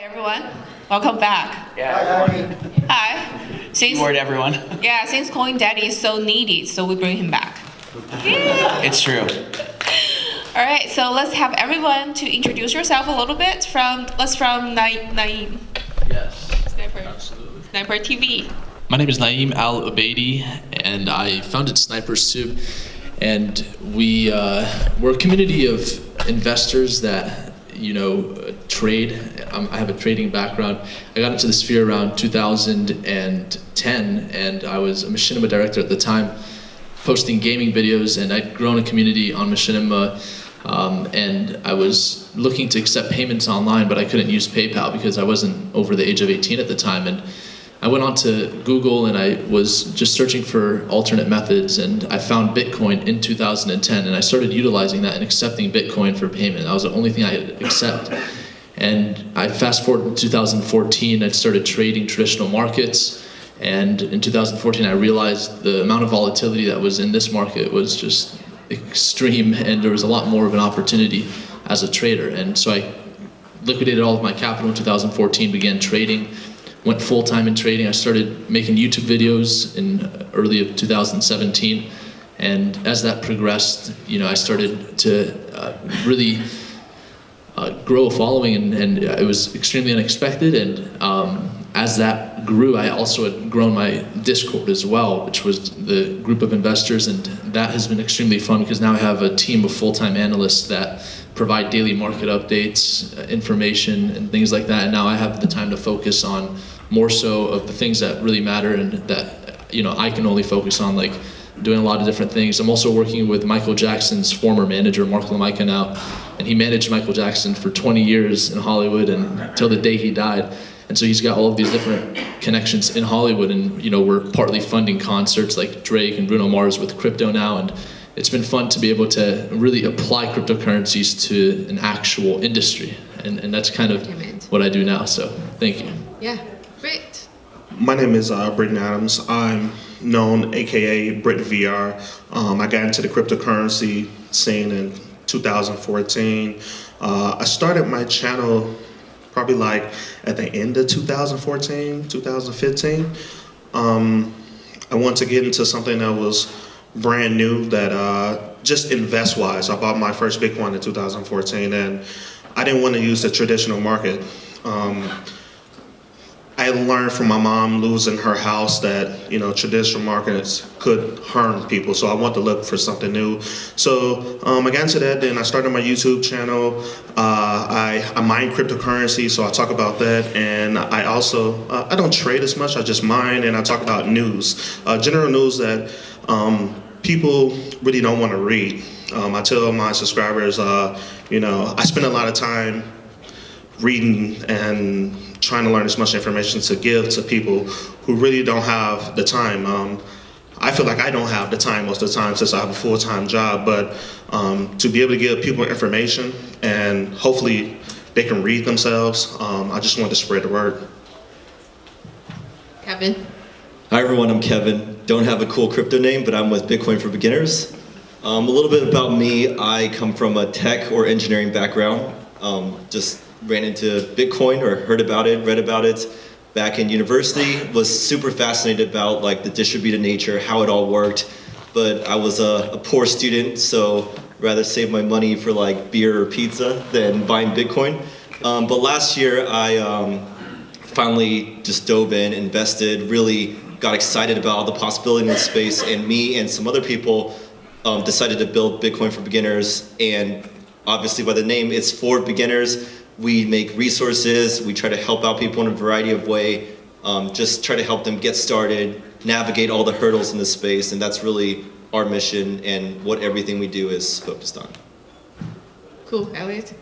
everyone. Welcome back. Yeah. Hi. Word everyone. Yeah, since Coin Daddy is so needy, so we bring him back. Yeah. It's true. All right, so let's have everyone to introduce yourself a little bit. Let's from Naeem. Yes. Sniper. Absolutely. Sniper TV. My name is Naeem Al-Ubaidi, and I founded Sniper Soup, and we're a community of investors that trade. I have a trading background. I got into the sphere around 2010, and I was a machinima director at the time, posting gaming videos, and I'd grown a community on machinima, and I was looking to accept payments online, but I couldn't use PayPal because I wasn't over the age of 18 at the time. And I went on to Google and I was just searching for alternate methods, and I found Bitcoin in 2010, and I started utilizing that and accepting Bitcoin for payment. That was the only thing I could accept. And I fast forward to 2014, I started trading traditional markets, and in 2014 I realized the amount of volatility that was in this market was just extreme, and there was a lot more of an opportunity as a trader. And so I liquidated all of my capital in 2014, began trading, went full-time in trading. I started making YouTube videos in early of 2017, and as that progressed, I started to really grow a following, and it was extremely unexpected. And as that grew, I also had grown my Discord as well, which was the group of investors, and that has been extremely fun because now I have a team of full-time analysts that provide daily market updates, information, and things like that. And now I have the time to focus on more so of the things that really matter, and that I can only focus on, like doing a lot of different things. I'm also working with Michael Jackson's former manager, Mark Lamica now, and he managed Michael Jackson for 20 years in Hollywood and until the day he died. And so he's got all of these different connections in Hollywood, and we're partly funding concerts like Drake and Bruno Mars with crypto now, and it's been fun to be able to really apply cryptocurrencies to an actual industry, and that's kind of what I do now, so thank you. Yeah, great. My name is Britton Adams. I'm known, AKA Brit VR. I got into the cryptocurrency scene in 2014. I started my channel probably like at the end of 2014, 2015. I wanted to get into something that was brand new, that just invest-wise. I bought my first Bitcoin in 2014, and I didn't want to use the traditional market. I learned from my mom losing her house that traditional markets could harm people, so I wanted to look for something new. So I got into that. Then I started my YouTube channel. I mine cryptocurrency, so I talk about that. And I also I don't trade as much. I just mine, and I talk about news, general news that people really don't want to read. I tell my subscribers, I spend a lot of time reading and trying to learn as much information to give to people who really don't have the time. I feel like I don't have the time most of the time since I have a full-time job, but to be able to give people information and hopefully they can read themselves, I just want to spread the word. Kevin. Hi everyone, I'm Kevin. Don't have a cool crypto name, but I'm with Bitcoin for Beginners. A little bit about me. I come from a tech or engineering background. Just ran into Bitcoin, or heard about it, read about it back in university. Was super fascinated about like the distributed nature, how it all worked. But I was a poor student, so rather save my money for like beer or pizza than buying Bitcoin. But last year I finally just dove in, invested, really got excited about all the possibility in the space, and me and some other people decided to build Bitcoin for Beginners. And obviously by the name, it's for beginners. We make resources, we try to help out people in a variety of ways, just try to help them get started, navigate all the hurdles in the space, and that's really our mission and what everything we do is focused on. Cool, Elliot.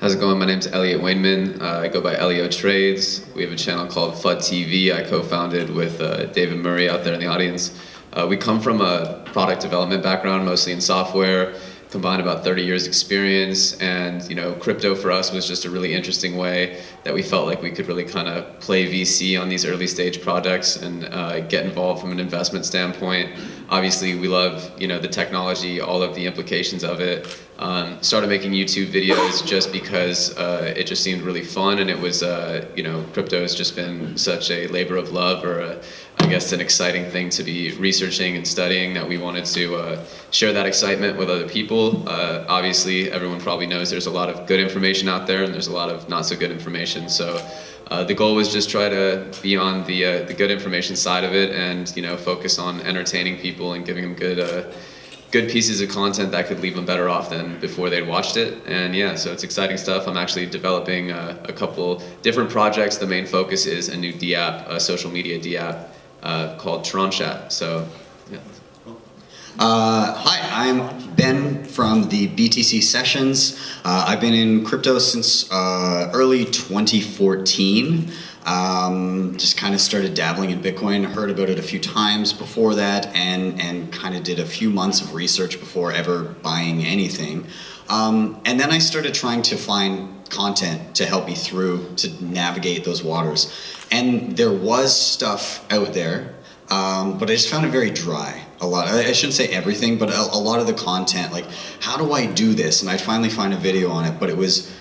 How's it going? My name's Elliot Wainman. I go by Elio Trades. We have a channel called FUD TV. I co-founded with David Murray out there in the audience. We come from a product development background, mostly in software, combined about 30 years experience, and crypto for us was just a really interesting way that we felt like we could really kind of play VC on these early stage projects and get involved from an investment standpoint. Obviously, we love the technology, all of the implications of it. Started making YouTube videos just because it just seemed really fun, and it was crypto has just been such a labor of love, or I guess an exciting thing to be researching and studying, that we wanted to share that excitement with other people. Obviously, everyone probably knows there's a lot of good information out there, and there's a lot of not so good information. So the goal was just try to be on the good information side of it, and focus on entertaining people and giving them good pieces of content that could leave them better off than before they'd watched it. And yeah, so it's exciting stuff. I'm actually developing a couple different projects. The main focus is a new D-app, a social media D-app called Tron-Chat. So yeah. Hi, I'm Ben from the BTC Sessions. I've been in crypto since early 2014. Just kind of started dabbling in Bitcoin, heard about it a few times before that, and kind of did a few months of research before ever buying anything. And then I started trying to find content to help me through, to navigate those waters. And there was stuff out there, but I just found it very dry. I shouldn't say everything, but a lot of the content, like, how do I do this? And I'd finally find a video on it, but it was,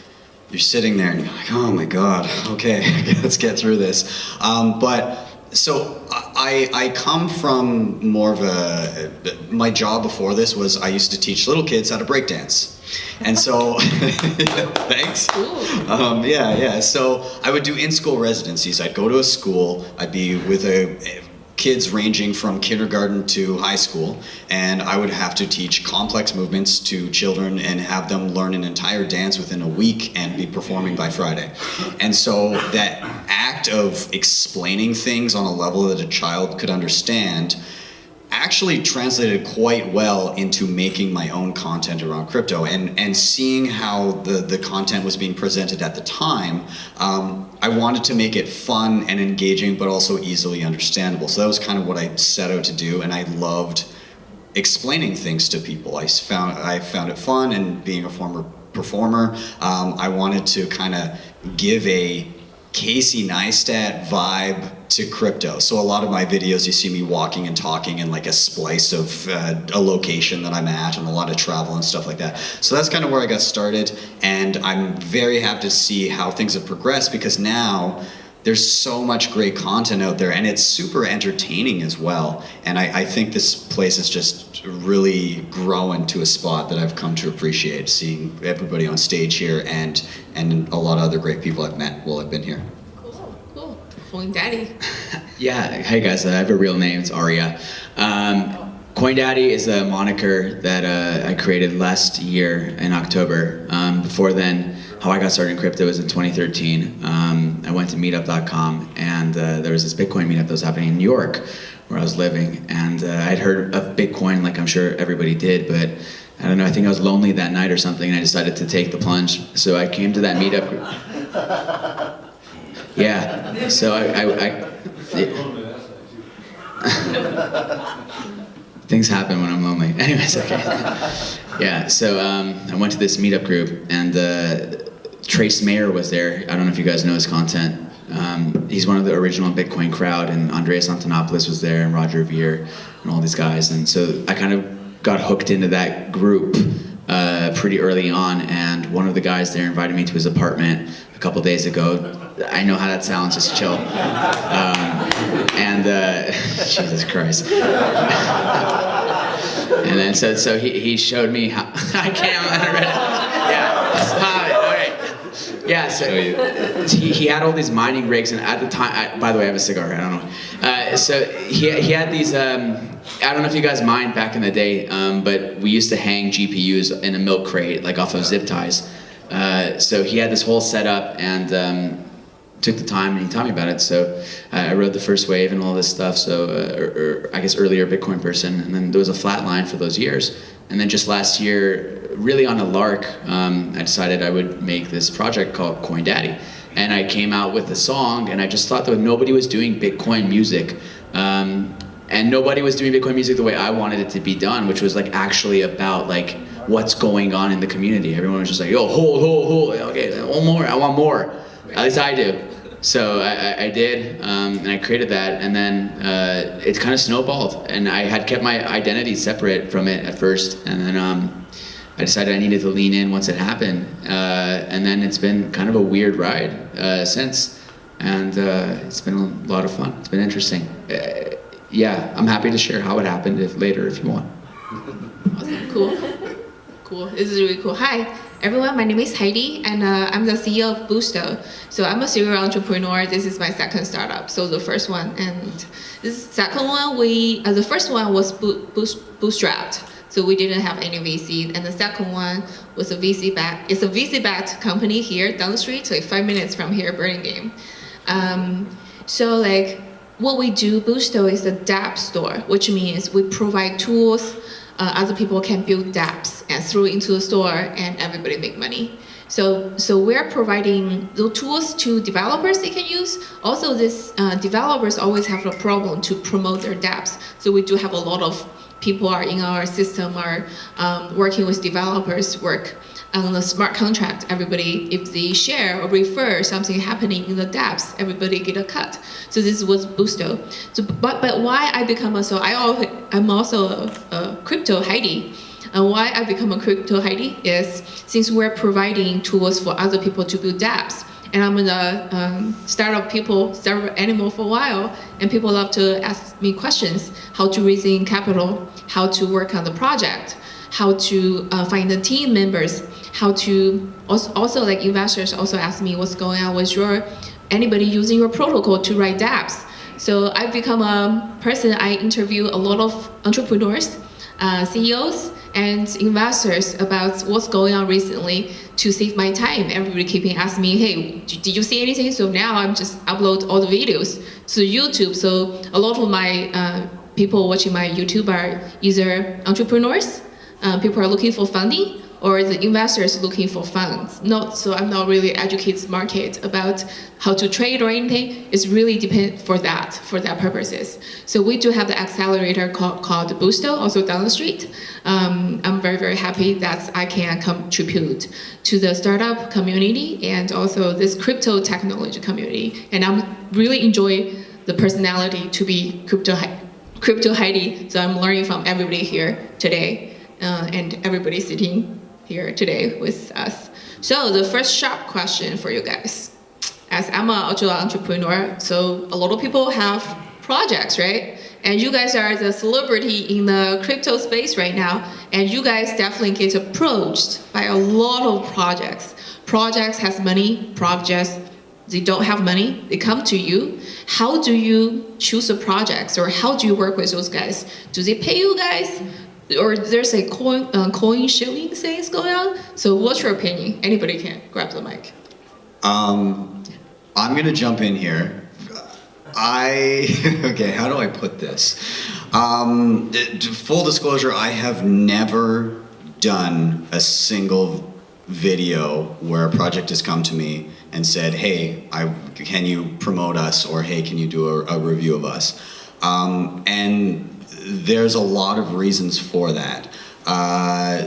you're sitting there and you're like, oh my God, okay, let's get through this. So I come from more of my job before this was I used to teach little kids how to break dance. And so, thanks. So I would do in-school residencies. I'd go to a school, I'd be with kids ranging from kindergarten to high school, and I would have to teach complex movements to children and have them learn an entire dance within a week and be performing by Friday. And so that act of explaining things on a level that a child could understand actually translated quite well into making my own content around crypto, and seeing how the content was being presented at the time. I wanted to make it fun and engaging, but also easily understandable. So that was kind of what I set out to do, and I loved explaining things to people. I found it fun, and being a former performer, I wanted to kind of give a Casey Neistat vibe to crypto. So a lot of my videos, you see me walking and talking in like a splice of a location that I'm at, and a lot of travel and stuff like that. So that's kind of where I got started, and I'm very happy to see how things have progressed, because now there's so much great content out there, and it's super entertaining as well. And I think this place is just really growing to a spot that I've come to appreciate, seeing everybody on stage here and a lot of other great people I've met while I've been here. Cool. Coin Daddy. Yeah, hey guys, I have a real name, it's Aria. Coin Daddy is a moniker that I created last year in October. Before then, how I got started in crypto was in 2013. I went to meetup.com, and there was this Bitcoin meetup that was happening in New York, where I was living, and I'd heard of Bitcoin, like I'm sure everybody did, but I don't know, I think I was lonely that night or something, and I decided to take the plunge. So I came to that meetup group. Yeah, so things happen when I'm lonely. Anyways, okay. Yeah, so I went to this meetup group, and Trace Mayer was there. I don't know if you guys know his content. He's one of the original Bitcoin crowd, and Andreas Antonopoulos was there, and Roger Ver, and all these guys. And so I kind of got hooked into that group pretty early on, and one of the guys there invited me to his apartment a couple days ago. I know how that sounds, just chill. Jesus Christ. And then so he showed me how I can't. Yeah. All right. Yeah. So he had all these mining rigs, and at the time, by the way, I have a cigar. I don't know. So he had these. I don't know if you guys mined back in the day, but we used to hang GPUs in a milk crate, like off of zip ties. So he had this whole setup, and took the time, and he taught me about it. So I rode the first wave and all this stuff. So or I guess earlier Bitcoin person, and then there was a flat line for those years. And then just last year, really on a lark, I decided I would make this project called Coin Daddy. And I came out with a song, and I just thought that nobody was doing Bitcoin music. And nobody was doing Bitcoin music the way I wanted it to be done, which was like actually about like what's going on in the community. Everyone was just like, yo, hold, okay, one more, I want more. At least I do. So I did, and I created that, and then it kind of snowballed, and I had kept my identity separate from it at first, and then I decided I needed to lean in once it happened, and then it's been kind of a weird ride since, and it's been a lot of fun. It's been interesting. Yeah, I'm happy to share how it happened later if you want. Awesome. Cool. This is really cool. Hi, everyone. My name is Heidi, and I'm the CEO of Boosto. So I'm a serial entrepreneur. This is my second startup. So the first one, and this second one, the first one was bootstrapped. So we didn't have any VC, and the second one was a VC-backed. It's a VC-backed company here down the street, like 5 minutes from here, Burlingame. So like what we do, Boosto is a dApp store, which means we provide tools. Other people can build dApps and throw it into the store, and everybody make money. So we're providing the tools to developers they can use. Also, this developers always have a problem to promote their dApps. So we do have a lot of people are in our system are working with developers, work on the smart contract. Everybody, if they share or refer something happening in the dApps, everybody get a cut. So this was Boosto. So, but why I become I'm also a crypto Heidi. And why I become a crypto Heidi is since we're providing tools for other people to build dApps. And I'm in the startup animal for a while, and people love to ask me questions: how to raising capital, how to work on the project, how to find the team members, how to also like investors also ask me what's going on with anybody using your protocol to write dApps. So I've become a person. I interview a lot of entrepreneurs, CEOs, and investors about what's going on recently to save my time. Everybody keeping asking me, hey, did you see anything? So now I'm just upload all the videos to YouTube. So a lot of my people watching my YouTube are either entrepreneurs, people are looking for funding, or the investors looking for funds. So I'm not really educated market about how to trade or anything. It's really depend for that purposes. So we do have the accelerator called Boosto, also down the street. I'm very, very happy that I can contribute to the startup community and also this crypto technology community. And I'm really enjoy the personality to be crypto Heidi. So I'm learning from everybody here today, and everybody sitting here today with us. So the first sharp question for you guys, as I'm also an entrepreneur, so a lot of people have projects, right? And you guys are the celebrity in the crypto space right now, and you guys definitely get approached by a lot of projects. Projects has money, projects they don't have money, they come to you. How do you choose the projects, or how do you work with those guys? Do they pay you guys? Or there's a coin shilling things going on. So what's your opinion? Anybody can grab the mic. I'm gonna jump in here. Okay, how do I put this? Full disclosure, I have never done a single video where a project has come to me and said, hey, can you promote us, or hey, can you do a review of us? And there's a lot of reasons for that.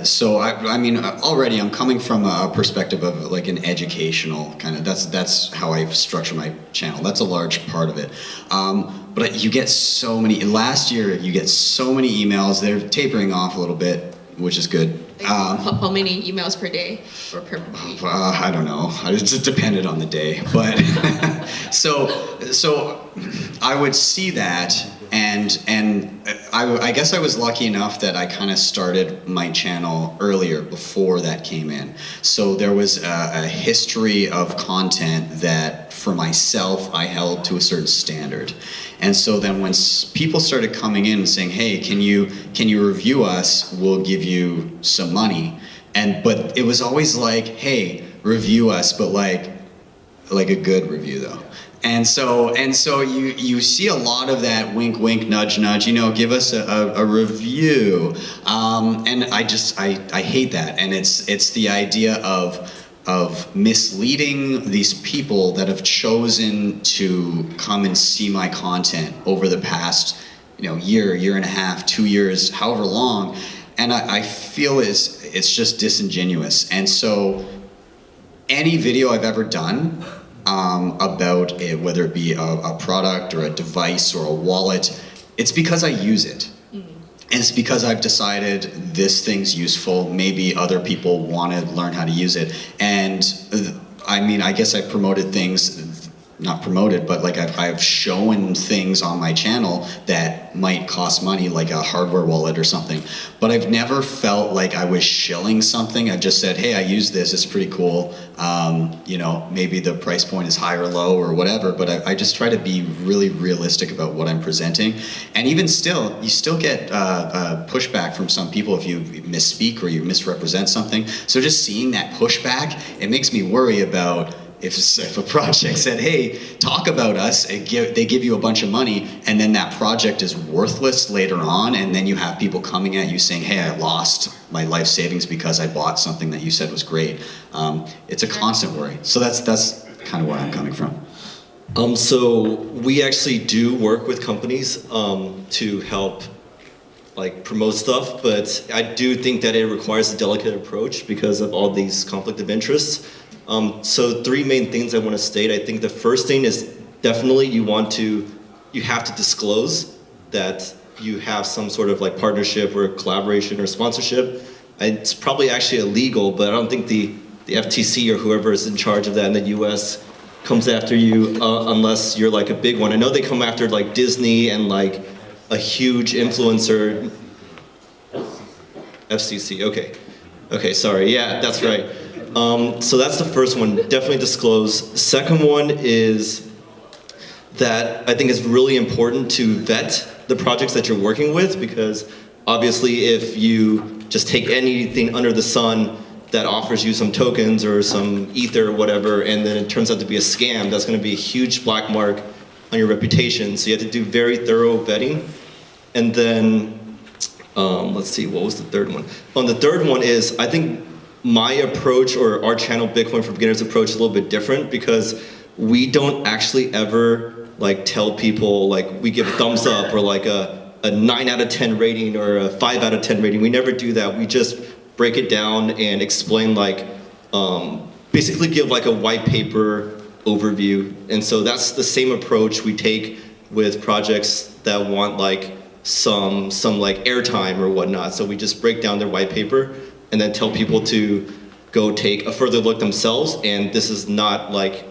So I mean, already I'm coming from a perspective of like an educational kind of, that's how I structure my channel. That's a large part of it. But you get so many, last year you get so many emails, they're tapering off a little bit, which is good. How many emails per day or per week? I don't know. It just depended on the day. But so I would see that, and I guess I was lucky enough that I kind of started my channel earlier, before that came in. So there was a history of content that for myself I held to a certain standard. And so then when people started coming in and saying, hey, can you review us, we'll give you some money. But it was always like, hey, review us, but like a good review though. And so you see a lot of that wink, wink, nudge, nudge, give us a review. And I hate that. And it's the idea of misleading these people that have chosen to come and see my content over the past, year and a half, 2 years, however long. and I feel it's just disingenuous. And so any video I've ever done about it, whether it be a product or a device or a wallet, it's because I use it. And it's because I've decided this thing's useful, maybe other people want to learn how to use it. And I mean, I guess I promoted things, not promoted, but like I've shown things on my channel that might cost money, like a hardware wallet or something. But I've never felt like I was shilling something. I've just said, hey, I use this, it's pretty cool. You know, maybe the price point is high or low or whatever, but I just try to be really realistic about what I'm presenting. And even still, you still get pushback from some people if you misspeak or you misrepresent something. So just seeing that pushback, it makes me worry about if a project said, hey, talk about us, they give you a bunch of money, and then that project is worthless later on, and then you have people coming at you saying, hey, I lost my life savings because I bought something that you said was great. It's a constant worry. So that's kind of where I'm coming from. So we actually do work with companies to help like promote stuff, but I do think that it requires a delicate approach because of all these conflict of interests. So 3 main things I want to state. I think the first thing is definitely you have to disclose that you have some sort of like partnership or collaboration or sponsorship. It's probably actually illegal, but I don't think the FTC or whoever is in charge of that in the US comes after you unless you're like a big one. I know they come after like Disney and like a huge influencer. FCC, okay, sorry, yeah, that's right. So that's the first one, definitely disclose. Second one is that I think it's really important to vet the projects that you're working with, because obviously if you just take anything under the sun that offers you some tokens or some ether or whatever, and then it turns out to be a scam, that's going to be a huge black mark on your reputation. So you have to do very thorough vetting. And then, let's see, what was the third one? The third one is, I think my approach, or our channel Bitcoin for Beginners approach, is a little bit different, because we don't actually ever like tell people like we give a thumbs up or like a 9 out of 10 rating or a 5 out of 10 rating. We never do that. We just break it down and explain like, basically give like a white paper overview. And so that's the same approach we take with projects that want like some like airtime or whatnot. So we just break down their white paper and then tell people to go take a further look themselves. And this is not like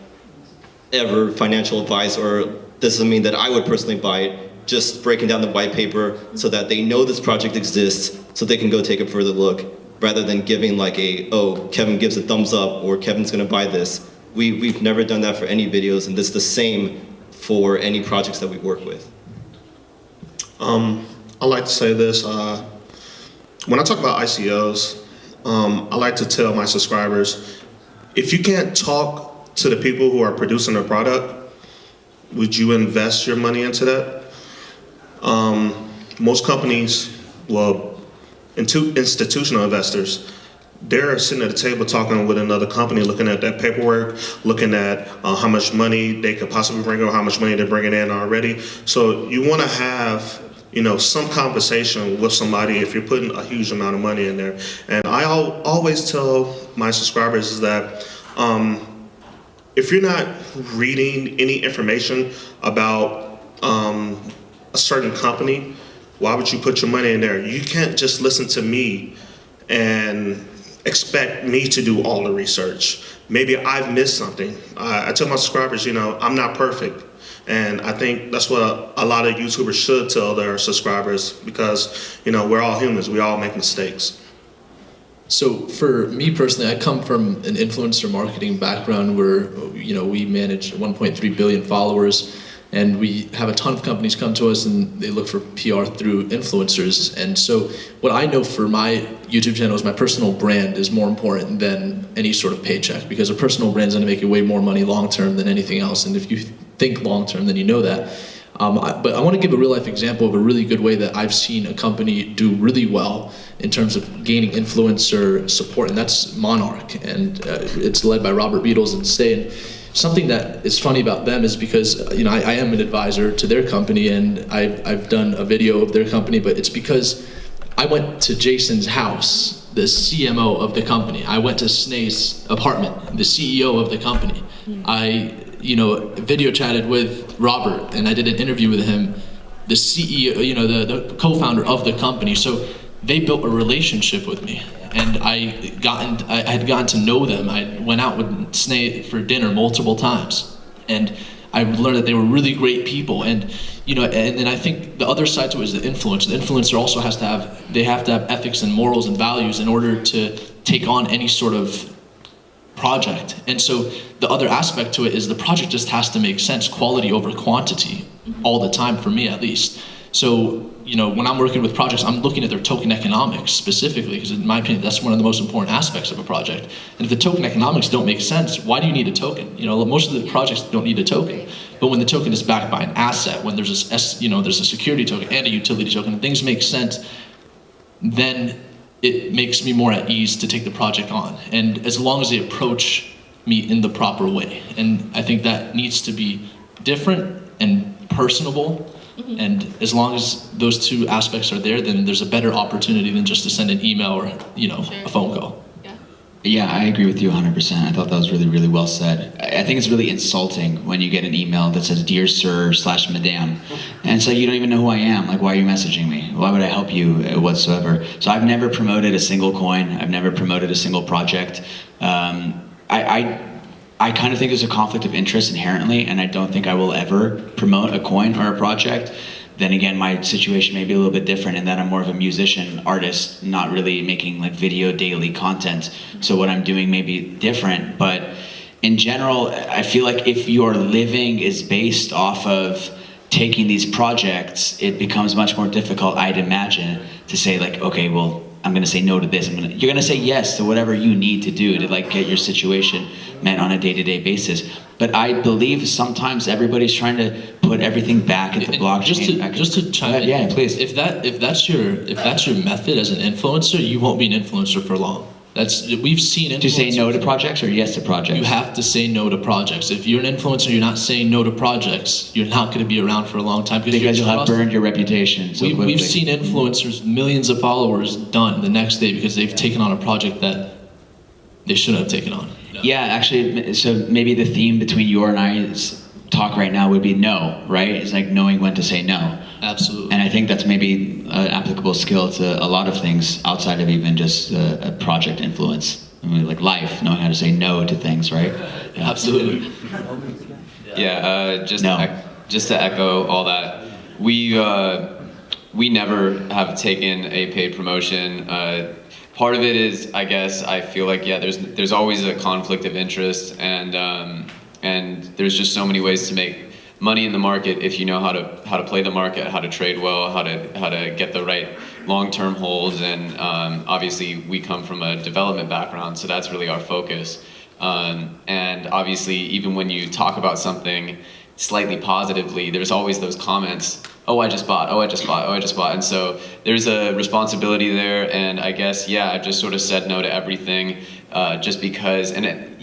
ever financial advice, or this doesn't mean that I would personally buy it, just breaking down the white paper so that they know this project exists so they can go take a further look, rather than giving like Kevin gives a thumbs up or Kevin's gonna buy this. We've never done that for any videos, and it's the same for any projects that we work with. I like to say this, when I talk about ICOs, I like to tell my subscribers, if you can't talk to the people who are producing the product, would you invest your money into that? Most companies, well, institutional investors, they're sitting at the table talking with another company, looking at that paperwork, looking at how much money they could possibly bring in, how much money they're bringing in already. So you want to have, you know, some conversation with somebody if you're putting a huge amount of money in there. And I always tell my subscribers is that if you're not reading any information about a certain company, why would you put your money in there? You can't just listen to me and expect me to do all the research. Maybe I've missed something. I tell my subscribers, you know, I'm not perfect. And I think that's what a lot of YouTubers should tell their subscribers, because, you know, we're all humans. We all make mistakes. So for me personally, I come from an influencer marketing background where, you know, we manage 1.3 billion followers, and we have a ton of companies come to us and they look for PR through influencers. And so what I know for my YouTube channel is my personal brand is more important than any sort of paycheck, because a personal brand is going to make you way more money long-term than anything else. And if you think long-term, then you know that. But I want to give a real-life example of a really good way that I've seen a company do really well in terms of gaining influencer support, and that's Monarch. And it's led by Robert Beatles and Stay. Something that is funny about them is because, you know, I am an advisor to their company, and I've done a video of their company, but it's because I went to Jason's house, the CMO of the company. I went to Snae's apartment, the CEO of the company. I, video chatted with Robert, and I did an interview with him, the CEO, the co-founder of the company. So they built a relationship with me, and I had gotten to know them. I went out with Snae for dinner multiple times, and I learned that they were really great people. And and then I think the other side to it is the influencer. The influencer also have to have ethics and morals and values in order to take on any sort of project. And so the other aspect to it is the project just has to make sense, quality over quantity, all the time, for me at least. So when I'm working with projects, I'm looking at their token economics specifically, because in my opinion, that's one of the most important aspects of a project. And if the token economics don't make sense, why do you need a token? Most of the projects don't need a token. But when the token is backed by an asset, when there's there's a security token and a utility token, and things make sense, then it makes me more at ease to take the project on. And as long as they approach me in the proper way. And I think that needs to be different and personable. And as long as those two aspects are there, then there's a better opportunity than just to send an email or a phone call. Yeah, I agree with you 100%. I thought that was really, really well said. I think it's really insulting when you get an email that says, "Dear Sir / Madame," and it's like, you don't even know who I am. Like, why are you messaging me? Why would I help you whatsoever? So I've never promoted a single coin. I've never promoted a single project. I kind of think there's a conflict of interest inherently, and I don't think I will ever promote a coin or a project. Then again, my situation may be a little bit different in that I'm more of a musician, artist, not really making like video daily content. So what I'm doing may be different, but in general, I feel like if your living is based off of taking these projects, it becomes much more difficult, I'd imagine, to say like, okay, well, I'm gonna say no to this. You're gonna say yes to whatever you need to do to like get your situation met on a day-to-day basis. But I believe sometimes everybody's trying to put everything back at the blockchain. Just to chime in, yeah, please. If that's your method as an influencer, you won't be an influencer for long. We've seen influencers. To say no to projects or yes to projects? You have to say no to projects. If you're an influencer, you're not saying no to projects, you're not going to be around for a long time because you'll have burned your reputation so quickly. We've seen influencers, millions of followers, done the next day because they've taken on a project that they shouldn't have taken on. Yeah, actually, so maybe the theme between you and I's talk right now would be no, right? It's like knowing when to say no. Absolutely. And I think that's maybe an applicable skill to a lot of things outside of even just a project influence. I mean, like life, knowing how to say no to things, right? Yeah. Absolutely. Just to echo all that, we never have taken a paid promotion. Part of it is, I guess, I feel like there's always a conflict of interest, and there's just so many ways to make money in the market if you know how to play the market, how to trade well, how to get the right long-term holds, and obviously we come from a development background, so that's really our focus. And obviously, even when you talk about something slightly positively, there's always those comments, "Oh, I just bought, oh, I just bought, oh, I just bought." And so there's a responsibility there, and I guess, I've just sort of said no to everything just because,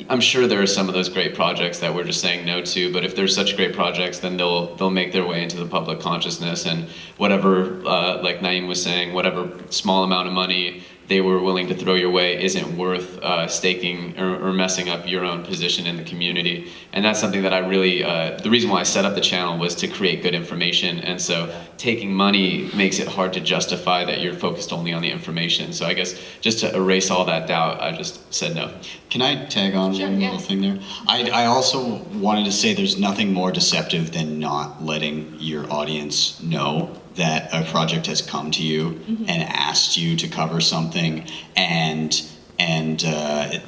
I'm sure there are some of those great projects that we're just saying no to, but if there's such great projects, then they'll make their way into the public consciousness, and whatever, like Naeem was saying, whatever small amount of money they were willing to throw your way isn't worth staking or messing up your own position in the community. And that's something that I really, the reason why I set up the channel was to create good information. And so taking money makes it hard to justify that you're focused only on the information. So I guess just to erase all that doubt, I just said no. Can I tag on one little thing there? I also wanted to say there's nothing more deceptive than not letting your audience know that a project has come to you and asked you to cover something, and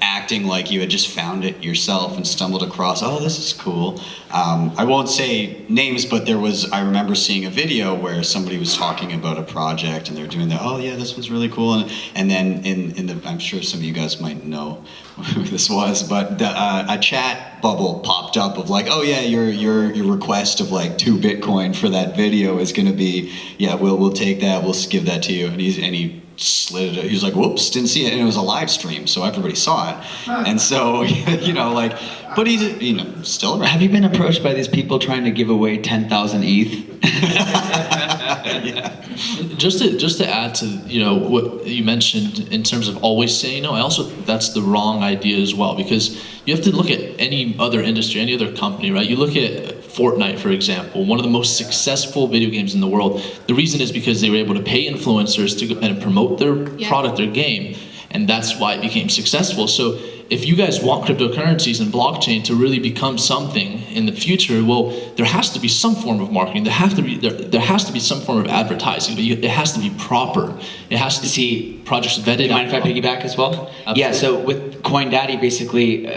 acting like you had just found it yourself and stumbled across, oh, this is cool. I won't say names, but I remember seeing a video where somebody was talking about a project and they're doing that, oh yeah, this one's really cool. And then I'm sure some of you guys might know who this was, but a chat bubble popped up of like, oh yeah, your request of like 2 Bitcoin for that video is gonna be, we'll take that, we'll give that to you. And he slid it. He was like, whoops, didn't see it. And it was a live stream, so everybody saw it. And so, but he's, still around. Have you been approached by these people trying to give away 10,000 ETH? Just to add to what you mentioned in terms of always saying no, I also think that's the wrong idea as well, because you have to look at any other industry, any other company, right? You look at Fortnite, for example, one of the most successful video games in the world. The reason is because they were able to pay influencers to go and promote their product, their game, and that's why it became successful. So if you guys want cryptocurrencies and blockchain to really become something in the future, well, there has to be some form of marketing. There has to be some form of advertising, but it has to be proper. It has to see projects vetted. Do you mind if I piggyback as well? Absolutely. Yeah. So with Coin Daddy, basically,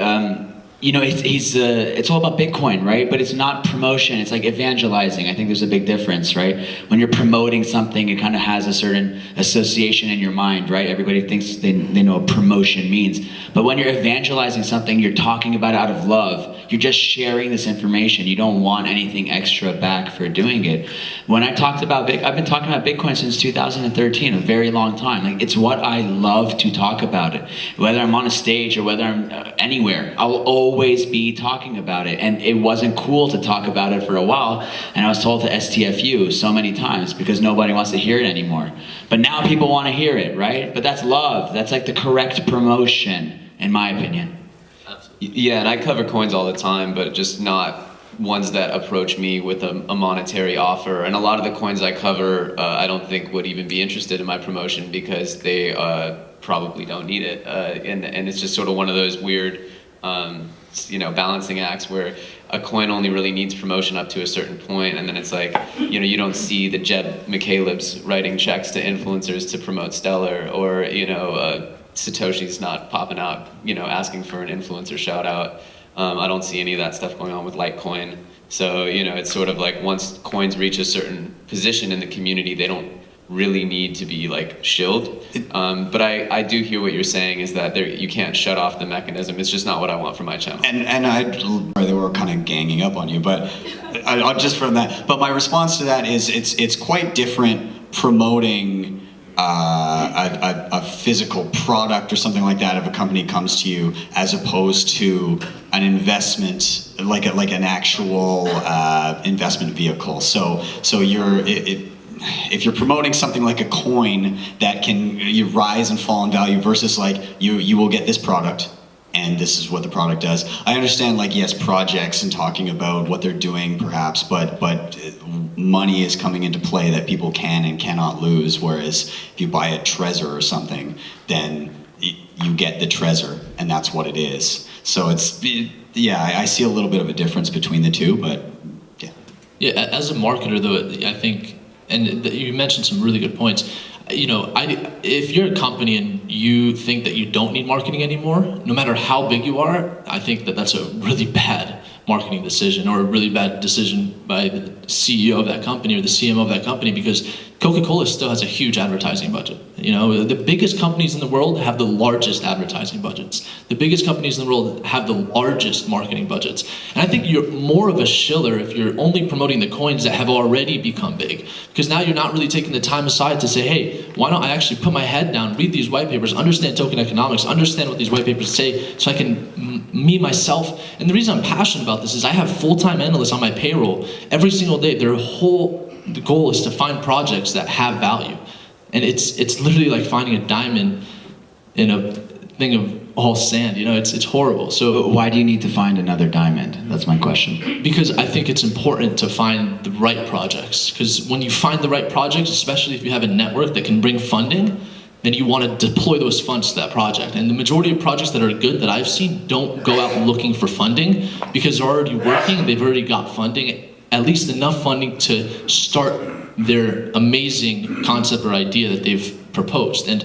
it's all about Bitcoin, right? But it's not promotion. It's like evangelizing. I think there's a big difference, right? When you're promoting something, it kind of has a certain association in your mind, right? Everybody thinks they know what promotion means. But when you're evangelizing something, you're talking about it out of love. You're just sharing this information. You don't want anything extra back for doing it. When I talked about I've been talking about Bitcoin since 2013, a very long time. Like, it's what I love to talk about it. Whether I'm on a stage or whether I'm anywhere, I'll always be talking about it. And it wasn't cool to talk about it for a while. And I was told to STFU so many times because nobody wants to hear it anymore. But now people want to hear it, right? But that's love. That's like the correct promotion, in my opinion. Yeah, and I cover coins all the time, but just not ones that approach me with a monetary offer. And a lot of the coins I cover, I don't think would even be interested in my promotion because they probably don't need it. And it's just sort of one of those weird, balancing acts where a coin only really needs promotion up to a certain point, and then it's like, you don't see the Jeb McCaleb's writing checks to influencers to promote Stellar, or Satoshi's not popping out, asking for an influencer shout out. I don't see any of that stuff going on with Litecoin. So, it's sort of like once coins reach a certain position in the community, they don't really need to be like shilled. But I do hear what you're saying is that you can't shut off the mechanism. It's just not what I want for my channel. And they were kind of ganging up on you, but I'll just from that. But my response to that is it's quite different promoting a physical product or something like that if a company comes to you, as opposed to an investment, like an actual investment vehicle. So if you're promoting something like a coin that can rise and fall in value versus like you will get this product and this is what the product does. I understand, like, yes, projects and talking about what they're doing perhaps, but money is coming into play that people can and cannot lose, whereas if you buy a treasure or something, then you get the treasure and that's what it is. So I see a little bit of a difference between the two, but yeah. Yeah, as a marketer though, I think, and you mentioned some really good points. If you're a company and you think that you don't need marketing anymore, no matter how big you are, I think that that's a really bad marketing decision, or a really bad decision by the CEO of that company or the CMO of that company, because Coca-Cola still has a huge advertising budget. The biggest companies in the world have the largest advertising budgets. The biggest companies in the world have the largest marketing budgets. And I think you're more of a shiller if you're only promoting the coins that have already become big, because now you're not really taking the time aside to say, hey, why don't I actually put my head down, read these white papers, understand token economics, understand what these white papers say, so I can myself. And the reason I'm passionate about this is I have full-time analysts on my payroll every single day. The goal is to find projects that have value, and it's literally like finding a diamond in a thing of all sand. It's horrible. So why do you need to find another diamond? That's my question. Because I think it's important to find the right projects, because when you find the right projects, especially if you have a network that can bring funding, then you want to deploy those funds to that project. And the majority of projects that are good that I've seen don't go out looking for funding, because they're already working, they've already got funding, at least enough funding to start their amazing concept or idea that they've proposed. And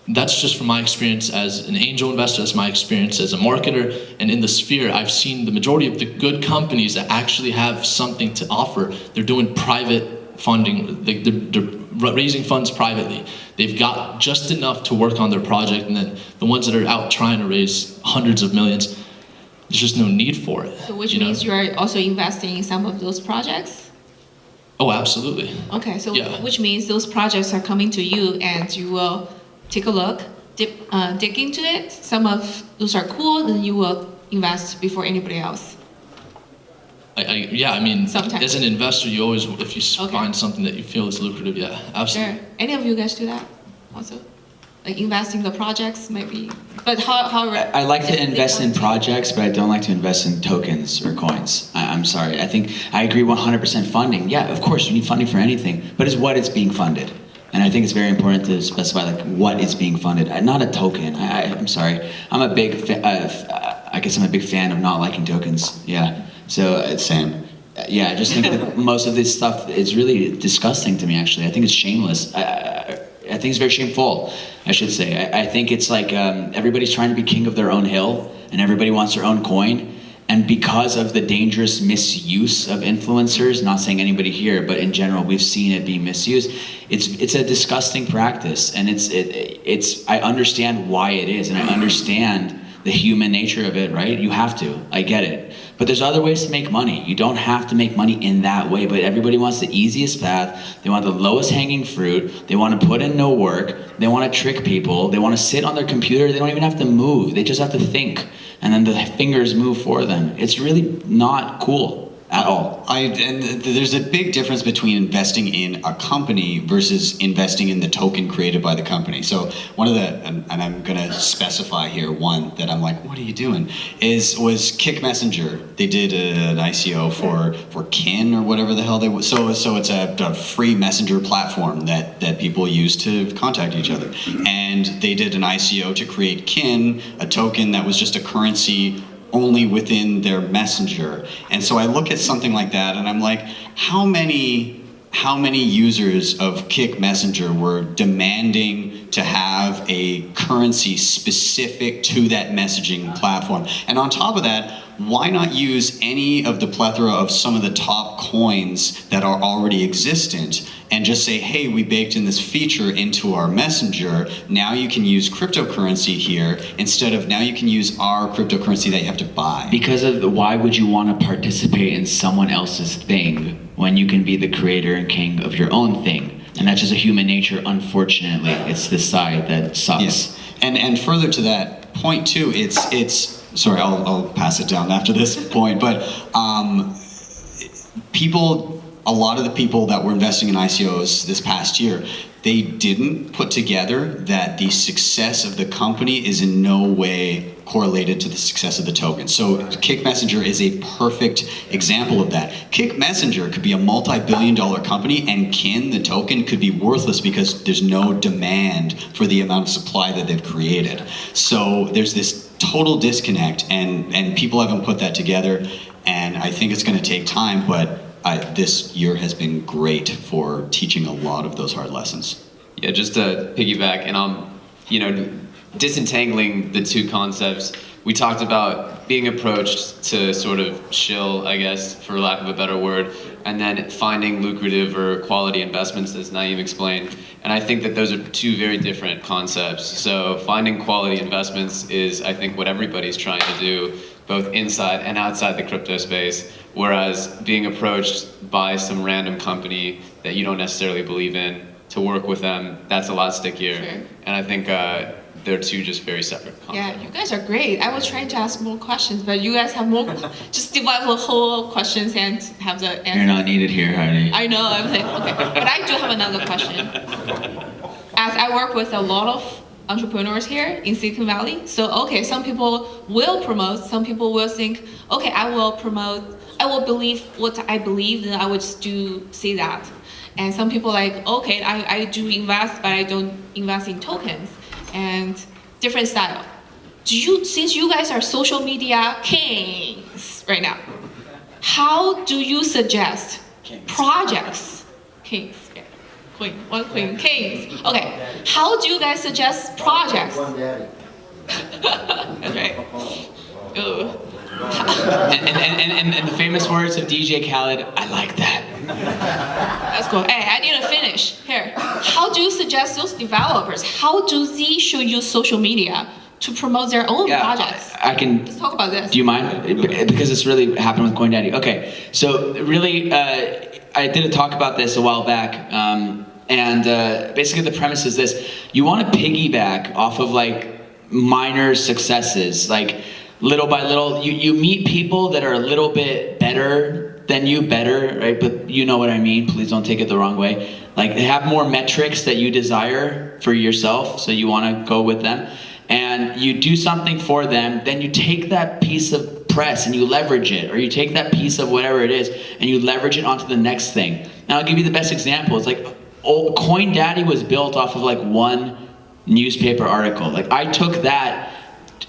that's just from my experience as an angel investor, that's my experience as a marketer, and in the sphere, I've seen the majority of the good companies that actually have something to offer, they're doing private funding, they're raising funds privately. They've got just enough to work on their project, and then the ones that are out trying to raise hundreds of millions, there's just no need for it. So which means you are also investing in some of those projects? Oh, absolutely. Okay, so Yeah. which means those projects are coming to you and you will take a look, dig into it. Some of those are cool, then you will invest before anybody else. Yeah, I mean, Sometimes. as an investor, you always, if you Okay. find something that you feel is lucrative, yeah, absolutely. Sure. Any of you guys do that also? Like invest in the projects, maybe? But how I like to invest in projects, but I don't like to invest in tokens or coins. I'm sorry. I think I agree 100% funding. Yeah, of course, you need funding for anything, but it's what it's being funded. And I think it's very important to specify like what is being funded, not a token. I'm sorry. I'm a big, I guess I'm a big fan of not liking tokens. Yeah. So it's Same. Yeah, I just think that most of this stuff is really disgusting to me. Actually, I think it's shameless. I think it's very shameful, I should say. I think it's like everybody's trying to be king of their own hill, and everybody wants their own coin. And because of the dangerous misuse of influencers, not saying anybody here, but in general, we've seen it being misused. It's a disgusting practice, and it's. I understand why it is, and I understand the human nature of it. Right? You have to. I get it. But there's other ways to make money. You don't have to make money in that way, but everybody wants the easiest path. They want the lowest hanging fruit. They want to put in no work. They want to trick people. They want to sit on their computer. They don't even have to move. They just have to think. And then the fingers move for them. It's really not cool at all. And there's a big difference between investing in a company versus investing in the token created by the company. So one of the, and I'm gonna specify here one that I'm like, what are you doing? Was Kick Messenger. They did an ICO for Kin or whatever the hell they was. So it's a free messenger platform that people use to contact each other. And they did an ICO to create Kin, a token that was just a currency only within their messenger. And so I look at something like that and I'm like, how many users of Kick Messenger were demanding to have a currency specific to that messaging platform? And on top of that, why not use any of the plethora of some of the top coins that are already existent and just say, hey, we baked in this feature into our messenger. Now you can use cryptocurrency here instead of now you can use our cryptocurrency that you have to buy. Because of why would you want to participate in someone else's thing when you can be the creator and king of your own thing? And that's just a human nature, unfortunately. It's this side that sucks. Yes. And further to that point too, it's sorry, I'll pass it down after this point, but a lot of the people that were investing in ICOs this past year, they didn't put together that the success of the company is in no way correlated to the success of the token. So Kick Messenger is a perfect example of that. Kick Messenger could be a multi-billion-dollar company and Kin, the token, could be worthless because there's no demand for the amount of supply that they've created. So there's this total disconnect and people haven't put that together, and I think it's going to take time, but this year has been great for teaching a lot of those hard lessons. Yeah, just to piggyback, and disentangling the two concepts, we talked about being approached to sort of shill, I guess, for lack of a better word, and then finding lucrative or quality investments, as Naeem explained. And I think that those are two very different concepts. So finding quality investments is, I think, what everybody's trying to do, both inside and outside the crypto space. Whereas being approached by some random company that you don't necessarily believe in to work with them, that's a lot stickier. Sure. And I think they're two just very separate concepts. Yeah, you guys are great. I was trying to ask more questions, but you guys have more. Just divide the whole questions and have the answer. You're not needed here, Heidi. I know. I'm like, okay, but I do have another question. As I work with a lot of entrepreneurs here in Silicon Valley, so okay, some people will promote, some people will think, okay, I will promote, I will believe what I believe, then I would just say that. And some people like, okay, I do invest, but I don't invest in tokens. And different style. Since you guys are social media kings right now, how do you suggest projects? Kings, yeah. Queen, one queen, kings. Okay, how do you guys suggest projects? One daddy. That's right. Ooh. And the famous words of DJ Khaled, I like that. That's cool. Hey, I need to finish. Here. How do you suggest those developers? How do they should use social media to promote their own projects? I can. Let's talk about this. Do you mind? Because it's really happened with CoinDaddy. Okay, so really, I did a talk about this a while back, and basically the premise is this: you want to piggyback off of like minor successes, like little by little. You meet people that are a little bit better than you, better, right? But you know what I mean. Please don't take it the wrong way. Like, they have more metrics that you desire for yourself, so you want to go with them. And you do something for them, then you take that piece of press and you leverage it, or you take that piece of whatever it is and you leverage it onto the next thing. Now, I'll give you the best example. It's like, CoinDaddy was built off of like one newspaper article. Like, I took that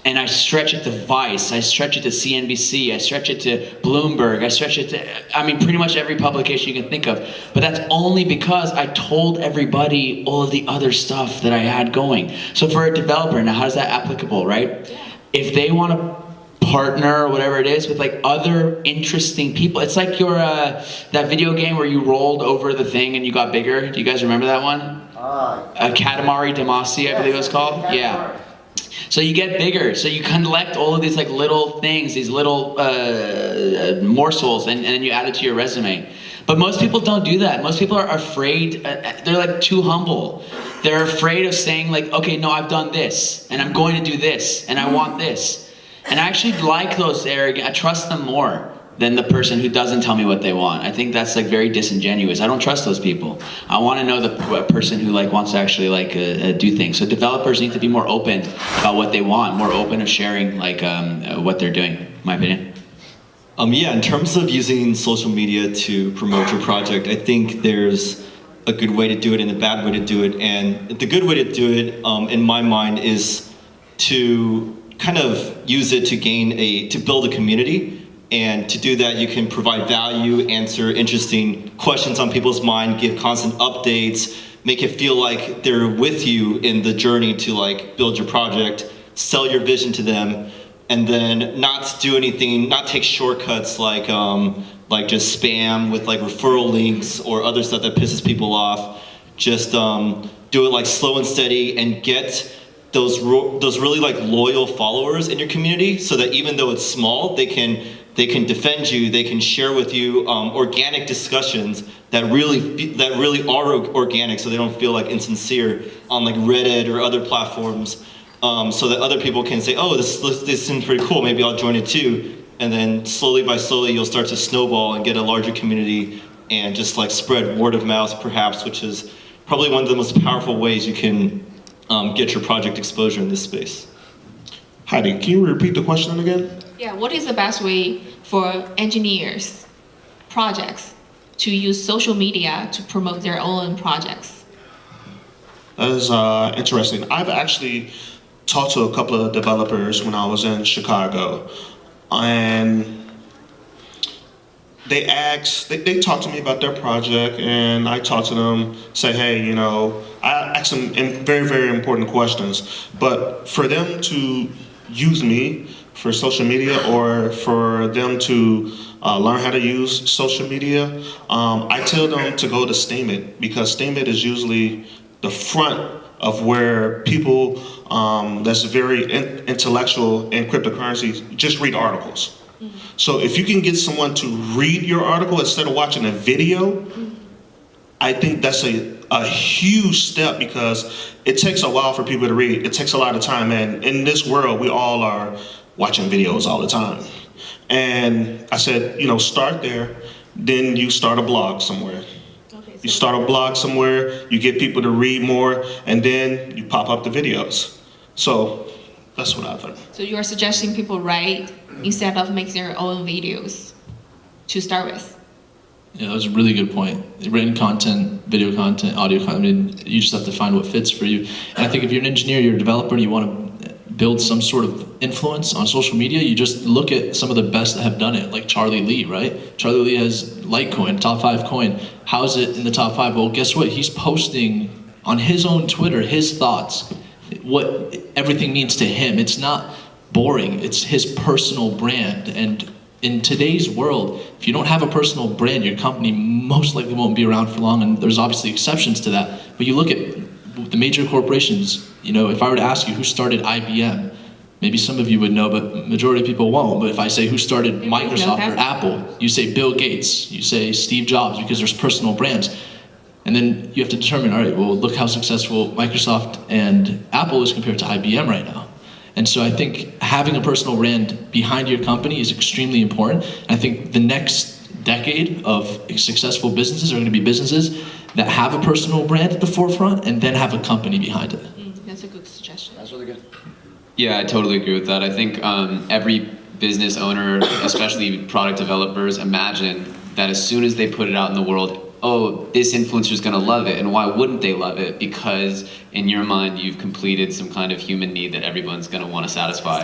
and I stretch it to Vice, I stretch it to CNBC, I stretch it to Bloomberg, I stretch it to, I mean, pretty much every publication you can think of. But that's only because I told everybody all of the other stuff that I had going. So for a developer, now how's that applicable, right? If they want to partner or whatever it is with like other interesting people, it's like your, that video game where you rolled over the thing and you got bigger. Do you guys remember that one? Katamari Damacy, I believe it was called. Yeah. So you get bigger, so you collect all of these like little things, these little morsels, and then you add it to your resume. But most people don't do that. Most people are afraid, they're like too humble. They're afraid of saying like, okay, no, I've done this, and I'm going to do this, and I want this. And I actually like those arrogant, I trust them more than the person who doesn't tell me what they want. I think that's like very disingenuous. I don't trust those people. I want to know the person who like wants to actually like do things. So developers need to be more open about what they want, more open of sharing like what they're doing, in my opinion. Yeah, in terms of using social media to promote your project, I think there's a good way to do it and a bad way to do it. And the good way to do it, in my mind, is to kind of use it to build a community. And to do that, you can provide value, answer interesting questions on people's mind, give constant updates, make it feel like they're with you in the journey to like build your project, sell your vision to them, and then not do anything, not take shortcuts like just spam with like referral links or other stuff that pisses people off. Just do it like slow and steady and get those really like loyal followers in your community, so that even though it's small, they can defend you, they can share with you organic discussions that really are organic, so they don't feel like insincere on like Reddit or other platforms, so that other people can say, oh, this seems pretty cool, maybe I'll join it too. And then slowly you'll start to snowball and get a larger community and just like spread word of mouth perhaps, which is probably one of the most powerful ways you can get your project exposure in this space. Heidi, can you repeat the question again? Yeah, what is the best way for engineers, projects, to use social media to promote their own projects? That is interesting. I've actually talked to a couple of developers when I was in Chicago, and they talked to me about their project, and I talked to them, say, hey, you know, I asked them very, very important questions, but for them to use me for social media, or for them to learn how to use social media, I tell them to go to Steemit, because Steemit is usually the front of where people that's very intellectual in cryptocurrency just read articles. Mm-hmm. So if you can get someone to read your article instead of watching a video, mm-hmm. I think that's a huge step, because it takes a while for people to read. It takes a lot of time, and in this world, we all are watching videos all the time. And I said, you know, start there, then you start a blog somewhere. Okay, so you start a blog somewhere, you get people to read more, and then you pop up the videos. So that's what I think. So you are suggesting people write instead of making their own videos to start with? Yeah, that was a really good point. Written content, video content, audio content, I mean, you just have to find what fits for you. And I think if you're an engineer, you're a developer, and you want to build some sort of influence on social media, you just look at some of the best that have done it, like Charlie Lee, right? Charlie Lee has Litecoin, top 5 coin. How's it in the top 5? Well, guess what? He's posting on his own Twitter his thoughts, what everything means to him. It's not boring. It's his personal brand. And in today's world, if you don't have a personal brand, your company most likely won't be around for long. And there's obviously exceptions to that. But you look at the major corporations, you know, if I were to ask you who started IBM, maybe some of you would know, but majority of people won't. But if I say who started Microsoft or Apple, you say Bill Gates, you say Steve Jobs, because there's personal brands. And then you have to determine, all right, well, look how successful Microsoft and Apple is compared to IBM right now. And so I think having a personal brand behind your company is extremely important. And I think the next decade of successful businesses are going to be businesses that have a personal brand at the forefront and then have a company behind it. That's a good suggestion. That's really good. Yeah, I totally agree with that. I think every business owner, especially product developers, imagine that as soon as they put it out in the world, oh, this influencer is going to love it. And why wouldn't they love it? Because in your mind, you've completed some kind of human need that everyone's going to want to satisfy.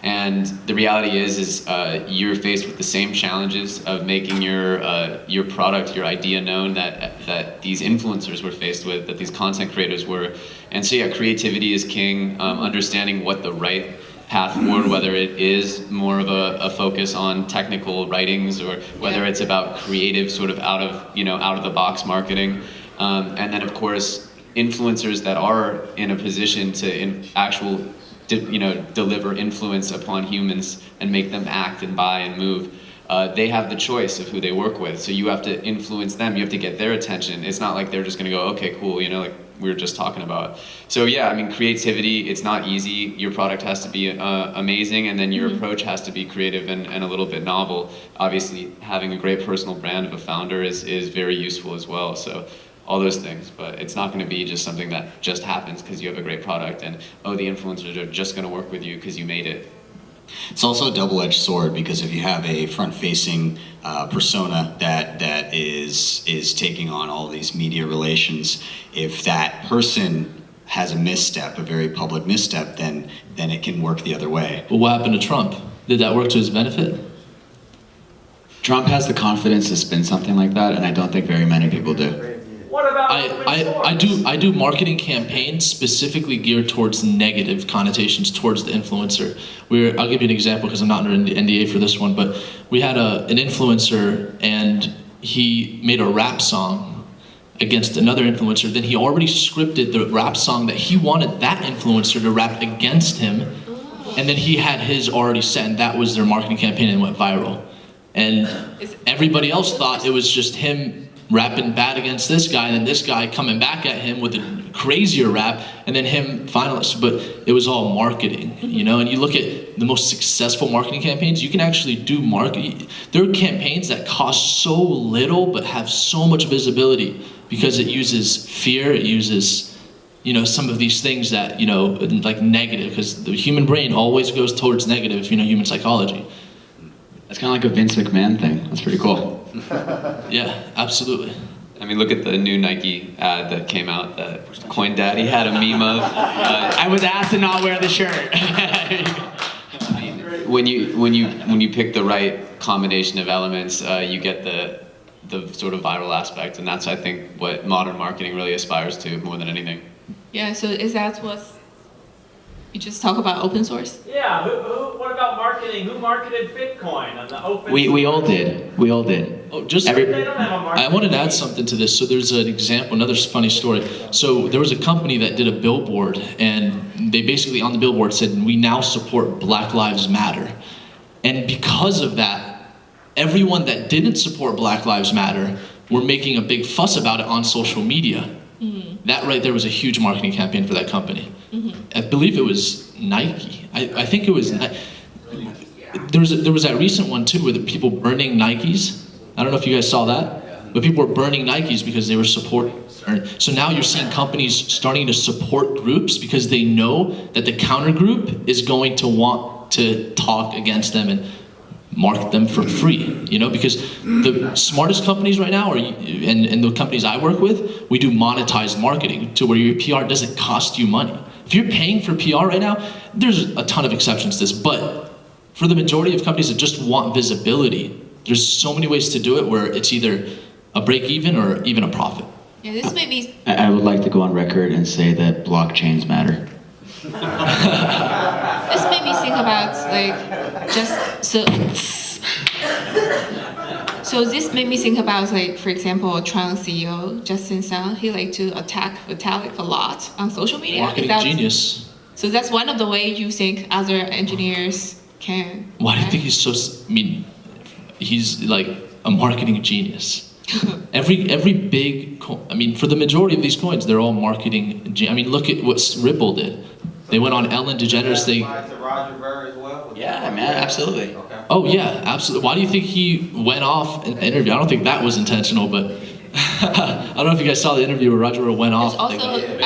And the reality is you're faced with the same challenges of making your product, your idea known that these influencers were faced with, that these content creators were. And so yeah, creativity is king. Understanding what the right path forward, whether it is more of a focus on technical writings or whether it's about creative sort of out of the box marketing, and then of course influencers that are in a position to deliver influence upon humans and make them act and buy and move. They have the choice of who they work with, so you have to influence them. You have to get their attention. It's not like they're just going to go, okay, cool, like we were just talking about. So yeah, I mean, creativity, it's not easy. Your product has to be amazing, and then your approach has to be creative and a little bit novel. Obviously, having a great personal brand of a founder is very useful as well. So all those things, but it's not going to be just something that just happens because you have a great product and, oh, the influencers are just going to work with you because you made it. It's also a double-edged sword, because if you have a front-facing persona that is taking on all these media relations, if that person has a misstep, a very public misstep, then it can work the other way. But what happened to Trump? Did that work to his benefit? Trump has the confidence to spin something like that, and I don't think very many people do. What about I do marketing campaigns specifically geared towards negative connotations towards the influencer. I'll give you an example because I'm not under NDA for this one, but we had an influencer and he made a rap song against another influencer. Then he already scripted the rap song that he wanted that influencer to rap against him, and then he had his already set, and that was their marketing campaign and went viral. And everybody else thought it was just him rapping bad against this guy, and then this guy coming back at him with a crazier rap, and then him finalist. But it was all marketing, and you look at the most successful marketing campaigns, you can actually do marketing. There are campaigns that cost so little but have so much visibility because it uses fear, it uses some of these things that like negative, because the human brain always goes towards negative, human psychology. That's kind of like a Vince McMahon thing. That's pretty cool. Yeah, absolutely. I mean, look at the new Nike ad that came out that Coin Daddy had a meme of. I was asked to not wear the shirt. I mean, when you pick the right combination of elements, you get the sort of viral aspect, and that's, I think, what modern marketing really aspires to more than anything. Yeah, so is that what you just talk about open source? Yeah, what about marketing? Who marketed Bitcoin on the open We all did. We all did. Oh, They don't have a marketing I wanted to add team. something to this. So there's an example, another funny story. So there was a company that did a billboard, and they basically on the billboard said, "We now support Black Lives Matter." And because of that, everyone that didn't support Black Lives Matter were making a big fuss about it on social media. That right there was a huge marketing campaign for that company. I believe it was Nike. I think it was. There was that recent one too, where the people burning Nikes. I don't know if you guys saw that, but people were burning Nikes because they were So now you're seeing companies starting to support groups because they know that the counter group is going to want to talk against them and market them for free, because the smartest companies right now and the companies I work with, we do monetized marketing to where your PR doesn't cost you money. If you're paying for PR right now, there's a ton of exceptions to this, but for the majority of companies that just want visibility, there's so many ways to do it where it's either a break even or even a profit. Yeah, this may be. I would like to go on record and say that blockchains matter. This made me think about So this made me think about for example, Tron CEO Justin Sun. He liked to attack Vitalik a lot on social media. Marketing genius. So that's one of the ways you think other engineers can. Why do you think he's so? He's like a marketing genius. Every big, for the majority of these coins, they're all marketing. Look at what Ripple did. They went on Ellen DeGeneres. To Roger Ver as well? Yeah, man, absolutely. Okay. Oh yeah, absolutely. Why do you think he went off in the interview? I don't think that was intentional, but I don't know if you guys saw the interview where Roger went off. There's also,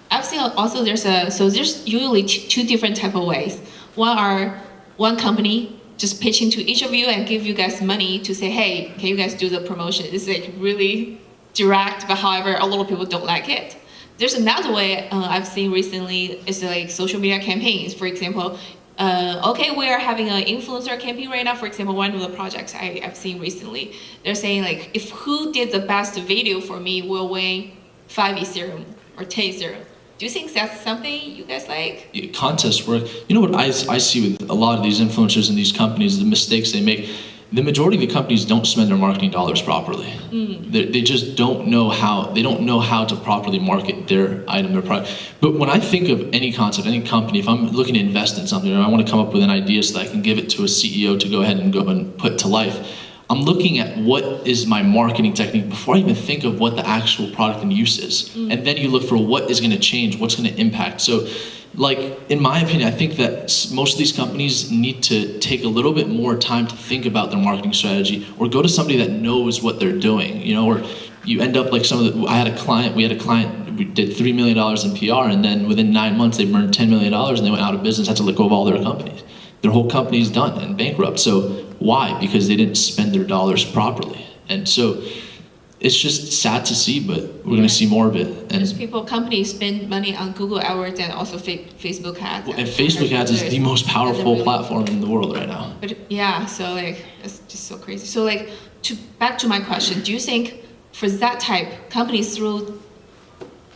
I've seen also there's usually two different type of ways. One company just pitching to each of you and give you guys money to say, hey, can you guys do the promotion? It's like really direct, but however, a lot of people don't like it. There's another way I've seen recently is like social media campaigns. For example, okay, we are having an influencer campaign right now. For example, one of the projects I've seen recently, they're saying like, if who did the best video for me will win 5 Ethereum or 10 Ethereum. Do you think that's something you guys like? Yeah, contest work. You know what I see with a lot of these influencers and these companies, the mistakes they make. The majority of the companies don't spend their marketing dollars properly. They just don't know how. They don't know how to properly market their item, their product. But when I think of any concept, any company, if I'm looking to invest in something, or I want to come up with an idea so that I can give it to a CEO to go ahead and go and put to life, I'm looking at what is my marketing technique before I even think of what the actual product and use is. And then you look for what is going to change, what's going to impact. So, like, in my opinion, I think that most of these companies need to take a little bit more time to think about their marketing strategy, or go to somebody that knows what they're doing, you know, or you end up like we had a client, we did $3 million in PR, and then within 9 months they burned $10 million and they went out of business, had to let go of all their companies. Their whole company's done and bankrupt. So why? Because they didn't spend their dollars properly. And so it's just sad to see, but we're going to see more of it. And companies spend money on Google AdWords and also Facebook ads. And Facebook ads is the most powerful platform in the world right now. But yeah, so like, it's just so crazy. So like, back to my question, do you think for that type, companies through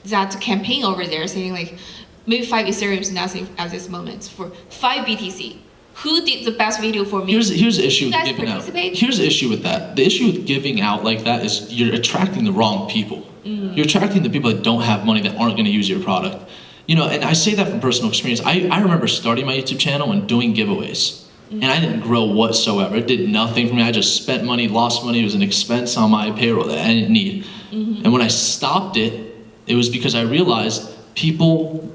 that campaign over there saying like, maybe 5 Ethereum is nothing at this moment, for 5 BTC, who did the best video for me? Here's the issue with guys giving out. participate? Here's the issue with that. The issue with giving out like that is you're attracting the wrong people. You're attracting the people that don't have money, that aren't going to use your product. You know, and I say that from personal experience. I remember starting my YouTube channel and doing giveaways. And I didn't grow whatsoever. It did nothing for me. I just spent money, lost money. It was an expense on my payroll that I didn't need. And when I stopped it, it was because I realized people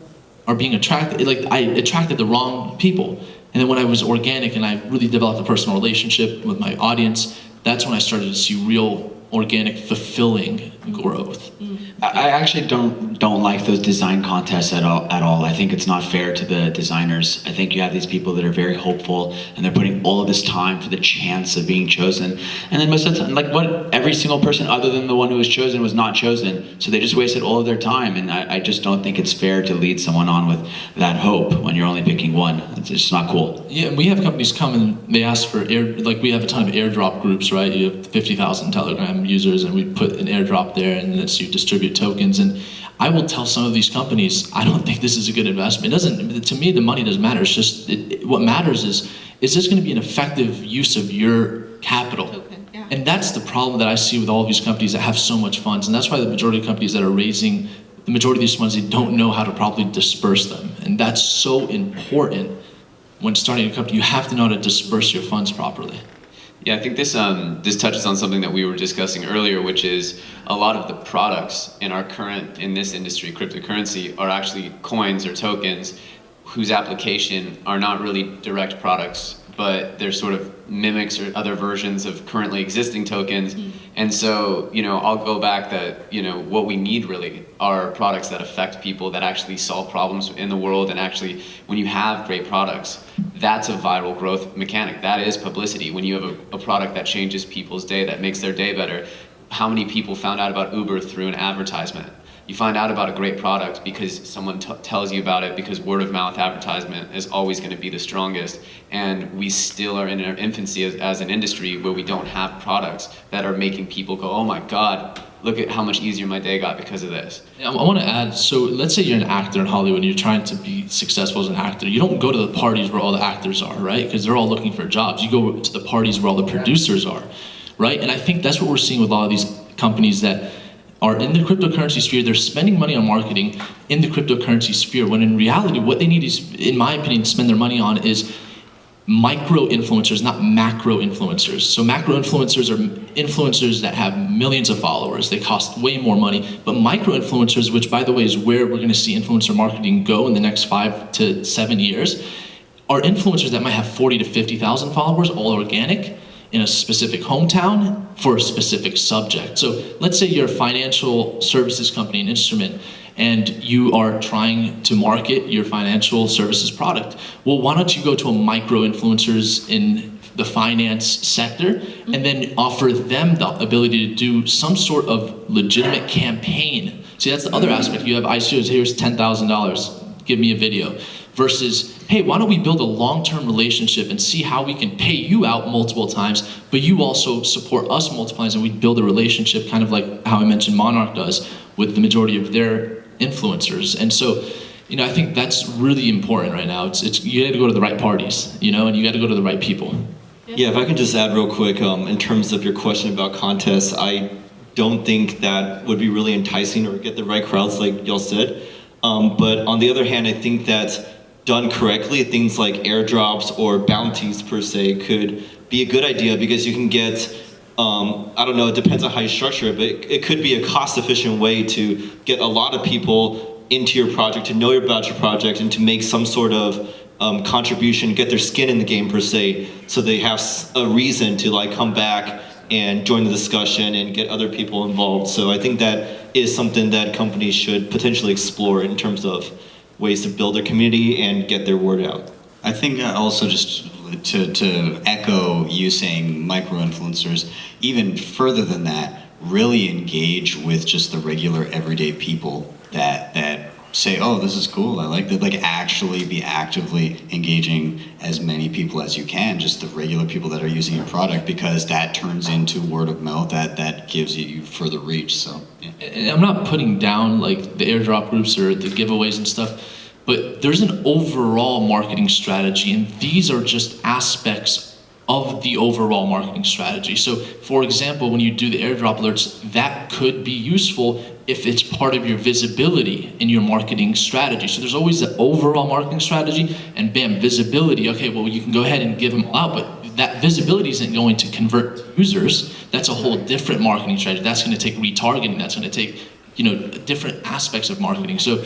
are being attracted, like I attracted the wrong people. And then when I was organic and I really developed a personal relationship with my audience, that's when I started to see real organic, fulfilling growth. I actually don't like those design contests at all. I think it's not fair to the designers. I think you have these people that are very hopeful and they're putting all of this time for the chance of being chosen. And then most of the time, like every single person other than the one who was chosen was not chosen. So they just wasted all of their time. And I just don't think it's fair to lead someone on with that hope when you're only picking one. It's just not cool. Yeah, and we have companies come and they ask for we have a ton of airdrop groups, right? You have 50,000 Telegram users and we put an airdrop there and lets you distribute tokens. And I will tell some of these companies, I don't think this is a good investment. To me, the money doesn't matter. It's just, what matters is this going to be an effective use of your capital? Token, yeah. And that's the problem that I see with all of these companies that have so much funds. And that's why the majority of companies that are raising, the majority of these funds, they don't know how to properly disperse them. And that's so important when starting a company. You have to know how to disperse your funds properly. Yeah, I think this touches on something that we were discussing earlier, which is a lot of the products in this industry, cryptocurrency, are actually coins or tokens whose application are not really direct products, but they're sort of mimics or other versions of currently existing tokens. And so, I'll go back that, what we need really are products that affect people, that actually solve problems in the world. And actually, when you have great products, that's a viral growth mechanic. That is publicity. When you have a product that changes people's day, that makes their day better. How many people found out about Uber through an advertisement? You find out about a great product because someone tells you about it, because word of mouth advertisement is always going to be the strongest. And we still are in our infancy as an industry where we don't have products that are making people go, oh my God, look at how much easier my day got because of this. I want to add, so let's say you're an actor in Hollywood and you're trying to be successful as an actor. You don't go to the parties where all the actors are, right? Because they're all looking for jobs. You go to the parties where all the producers are, right? And I think that's what we're seeing with a lot of these companies that are in the cryptocurrency sphere. They're spending money on marketing in the cryptocurrency sphere, when in reality, what they need is, in my opinion, to spend their money on is micro influencers, not macro influencers. So macro influencers are influencers that have millions of followers. They cost way more money. But micro influencers, which by the way is where we're going to see influencer marketing go in the next 5 to 7 years, are influencers that might have 40 to 50,000 followers, all organic, in a specific hometown for a specific subject. So let's say you're a financial services company, an instrument, and you are trying to market your financial services product. Well, why don't you go to a micro influencers in the finance sector and then offer them the ability to do some sort of legitimate campaign. See, that's the other aspect. You have ICOs, here's $10,000, give me a video. Versus, hey, why don't we build a long-term relationship and see how we can pay you out multiple times, but you also support us multiple times, and we build a relationship kind of like how I mentioned Monarch does with the majority of their influencers. And so, you know, I think that's really important right now. It's you got to go to the right parties, you know, and you got to go to the right people. Yeah, if I can just add real quick, in terms of your question about contests, I don't think that would be really enticing or get the right crowds like y'all said. But on the other hand, I think that done correctly, things like airdrops or bounties per se could be a good idea because you can get, I don't know, it depends on how you structure it, but it could be a cost-efficient way to get a lot of people into your project, to know about your project, and to make some sort of contribution, get their skin in the game per se, so they have a reason to like come back and join the discussion and get other people involved. So I think that is something that companies should potentially explore in terms of ways to build their community and get their word out. I think also just to echo you saying micro-influencers, even further than that, really engage with just the regular everyday people that say, oh, this is cool, I like that, like actually be actively engaging as many people as you can, just the regular people that are using your product, because that turns into word of mouth, that gives you further reach. So yeah. And I'm not putting down like the airdrop groups or the giveaways and stuff, but there's an overall marketing strategy, and these are just aspects of the overall marketing strategy. So for example, when you do the airdrop alerts, that could be useful if it's part of your visibility in your marketing strategy. So there's always the overall marketing strategy, and bam, visibility. Okay, well, you can go ahead and give them out, but that visibility isn't going to convert users. That's a whole different marketing strategy. That's going to take retargeting. That's going to take, you know, different aspects of marketing. So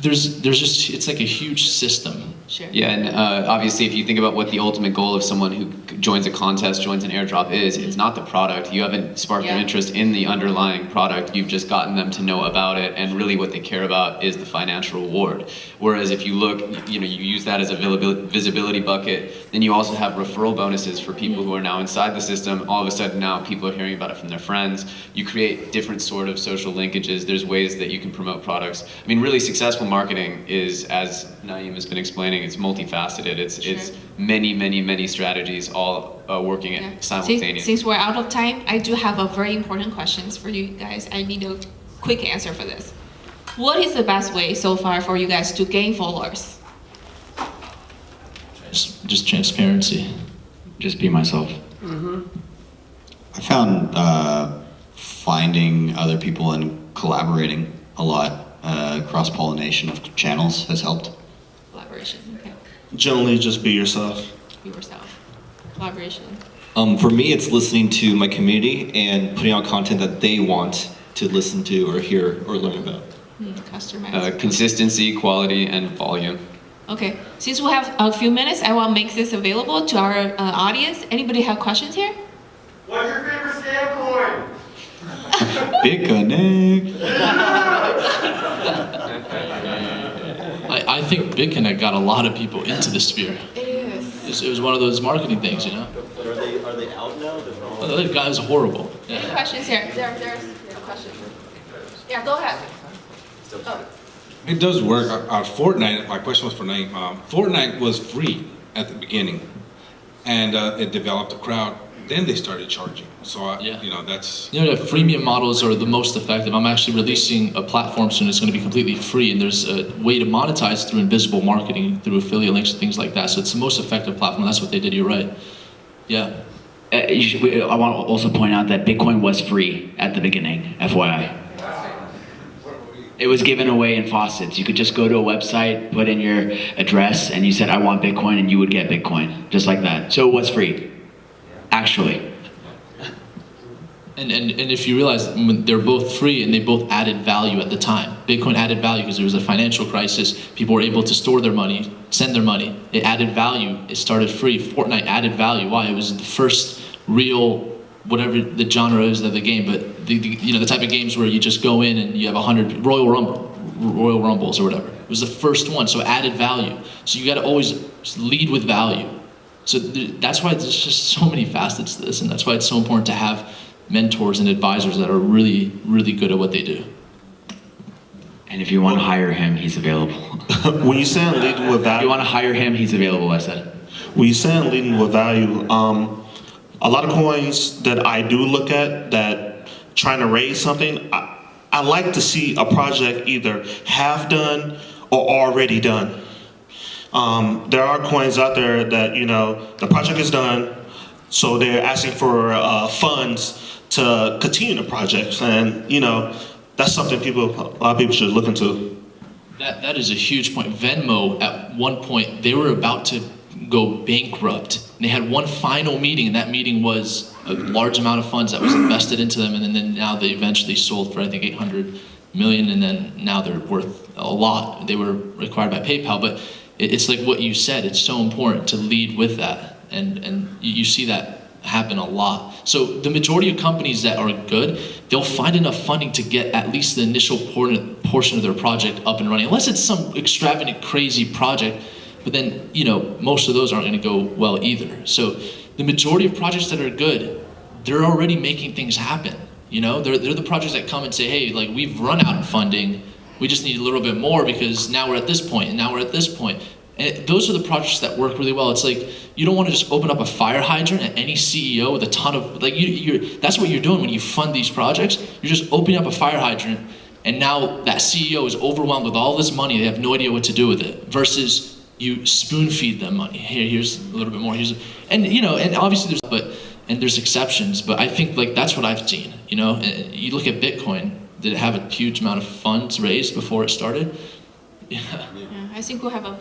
there's just, it's like a huge system. Sure. Yeah, and obviously if you think about what the ultimate goal of someone who joins a contest, joins an airdrop is, it's not the product. You haven't sparked their interest in the underlying product. You've just gotten them to know about it, and really what they care about is the financial reward. Whereas if you look, you know, you use that as a visibility bucket, then you also have referral bonuses for people who are now inside the system. All of a sudden now people are hearing about it from their friends. You create different sort of social linkages. There's ways that you can promote products. I mean, really successful marketing is, as Naeem has been explaining, it's multifaceted. It's many strategies all working simultaneously. Since we're out of time, I do have a very important questions for you guys. I need a quick answer for this. What is the best way so far for you guys to gain followers? Just transparency. Just be myself. I found finding other people and collaborating a lot. Cross-pollination of channels has helped. Collaboration, okay. Generally, just be yourself. Be yourself. Collaboration. For me, it's listening to my community and putting out content that they want to listen to or hear or learn about. Customize. Consistency, quality, and volume. Okay, since we have a few minutes, I will make this available to our audience. Anybody have questions here? What's your favorite scam coin? BitConnect. I think BitConnect got a lot of people into the sphere. It is. It was one of those marketing things, you know? But are they out now? Oh, that guy was horrible. Any Yeah. questions here? There's a question. Yeah, go ahead. Oh. It does work. Fortnite, my question was for Naeem. Fortnite was free at the beginning, and it developed a crowd. Then they started charging. So, Yeah. you know, that's... You know, the freemium models are the most effective. I'm actually releasing a platform soon that's going to be completely free, and there's a way to monetize through invisible marketing, through affiliate links and things like that. So it's the most effective platform. That's what they did. You're right. Yeah. I want to also point out that Bitcoin was free at the beginning, FYI. It was given away in faucets. You could just go to a website, put in your address, and you said, I want Bitcoin, and you would get Bitcoin, just like that. So it was free, actually. And if you realize they're both free and they both added value at the time. Bitcoin added value because there was a financial crisis. People were able to store their money, send their money. It added value. It started free. Fortnite added value. Why? It was the first real, whatever the genre is of the game, but the type of games where you just go in and you have 100 Royal Rumbles or whatever. It was the first one, so it added value. So you got to always lead with value. So that's why there's just so many facets to this, and that's why it's so important to have mentors and advisors that are really, really good at what they do. And if you want to hire him, he's available. When you saying leading with If value, you want to hire him, he's available, I said. when you saying leading with value, a lot of coins that I do look at that trying to raise something, I like to see a project either half done or already done. There are coins out there that, the project is done, so they're asking for funds to continue the project, and that's something a lot of people should look into. That is a huge point. Venmo, at one point, they were about to go bankrupt. And they had one final meeting, and that meeting was a large amount of funds that was invested into them, and then now they eventually sold for, I think, 800 million, and then now they're worth a lot. They were acquired by PayPal, but it's like what you said, it's so important to lead with that, and you see that happen a lot. So the majority of companies that are good, they'll find enough funding to get at least the initial portion of their project up and running, unless it's some extravagant, crazy project, but then, most of those aren't gonna go well either. So the majority of projects that are good, they're already making things happen. They're the projects that come and say, hey, like, we've run out of funding, we just need a little bit more because now we're at this point, and now we're at this point. And those are the projects that work really well. It's like, you don't want to just open up a fire hydrant at any CEO with a ton of, that's what you're doing when you fund these projects. You're just opening up a fire hydrant, and now that CEO is overwhelmed with all this money, they have no idea what to do with it, versus you spoon feed them money. Here's a little bit more, and obviously there's exceptions, but I think that's what I've seen, And you look at Bitcoin, did it have a huge amount of funds raised before it started? Yeah. I think we'll have a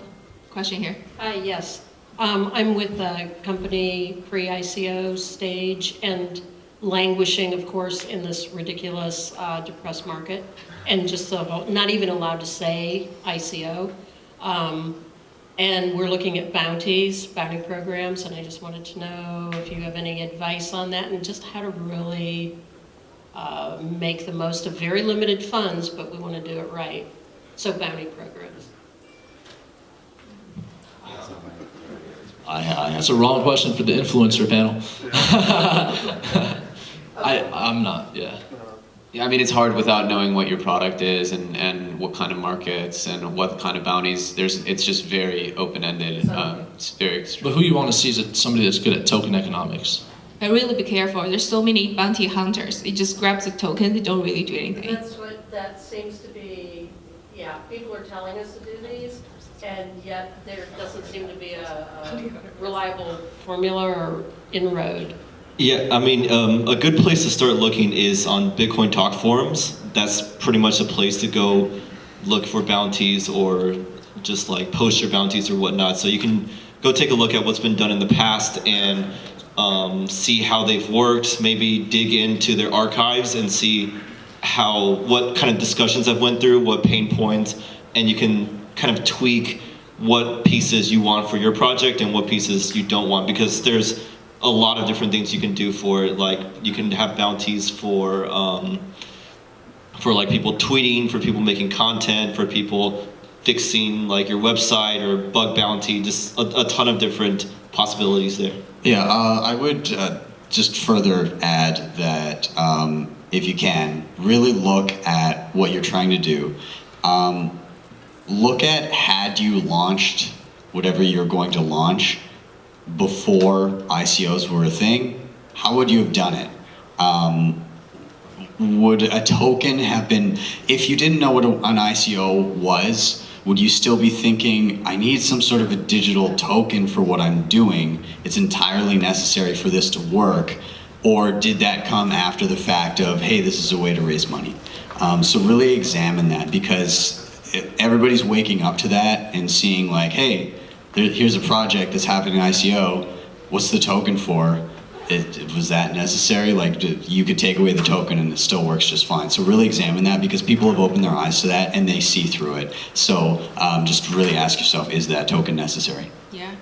question here. Yes. I'm with the company pre-ICO stage and languishing, of course, in this ridiculous depressed market, and just not even allowed to say ICO. And we're looking at bounty programs, and I just wanted to know if you have any advice on that and just how to really make the most of very limited funds, but we want to do it right. So bounty programs. That's a wrong question for the influencer panel. I'm not, yeah. Yeah, I mean, it's hard without knowing what your product is and what kind of markets and what kind of bounties. It's just very open-ended. It's very extreme. But who you want to see is somebody that's good at token economics. But really be careful. There's so many bounty hunters. They just grab the token. They don't really do anything. That seems to be, people are telling us to do these, and yet there doesn't seem to be a reliable formula or inroad. Yeah, I mean, a good place to start looking is on Bitcoin Talk forums. That's pretty much a place to go look for bounties or just post your bounties or whatnot. So you can go take a look at what's been done in the past and see how they've worked, maybe dig into their archives and see what kind of discussions I've went through, what pain points, and you can kind of tweak what pieces you want for your project and what pieces you don't want, because there's a lot of different things you can do for it. You can have bounties for people tweeting, for people making content, for people fixing your website, or bug bounty, just a ton of different possibilities there. Yeah, I would just further add that if you can, really look at what you're trying to do. Look at, had you launched whatever you're going to launch before ICOs were a thing, how would you have done it? Would a token have been, if you didn't know what an ICO was, would you still be thinking, I need some sort of a digital token for what I'm doing, it's entirely necessary for this to work? Or did that come after the fact of, hey, this is a way to raise money? So really examine that, because everybody's waking up to that and seeing hey, here's a project that's having an ICO, what's the token for? was that necessary? Like, you could take away the token and it still works just fine. So really examine that, because people have opened their eyes to that and they see through it. So just really ask yourself, is that token necessary? Yeah.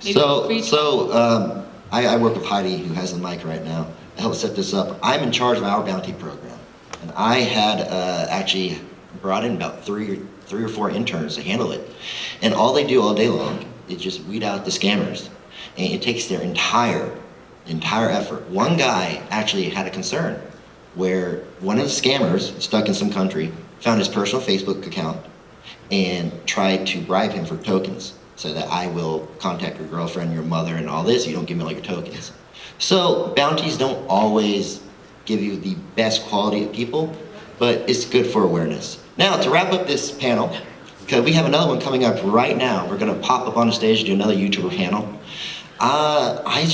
I work with Heidi, who has the mic right now. I helped set this up. I'm in charge of our bounty program, and I had actually brought in about three or four interns to handle it. And all they do all day long is just weed out the scammers, and it takes their entire effort. One guy actually had a concern where one of the scammers stuck in some country found his personal Facebook account and tried to bribe him for tokens, so that I will contact your girlfriend, your mother, and all this. You don't give me all your tokens. So bounties don't always give you the best quality of people, but it's good for awareness. Now, to wrap up this panel, because we have another one coming up right now. We're gonna pop up on the stage and do another YouTuber panel. I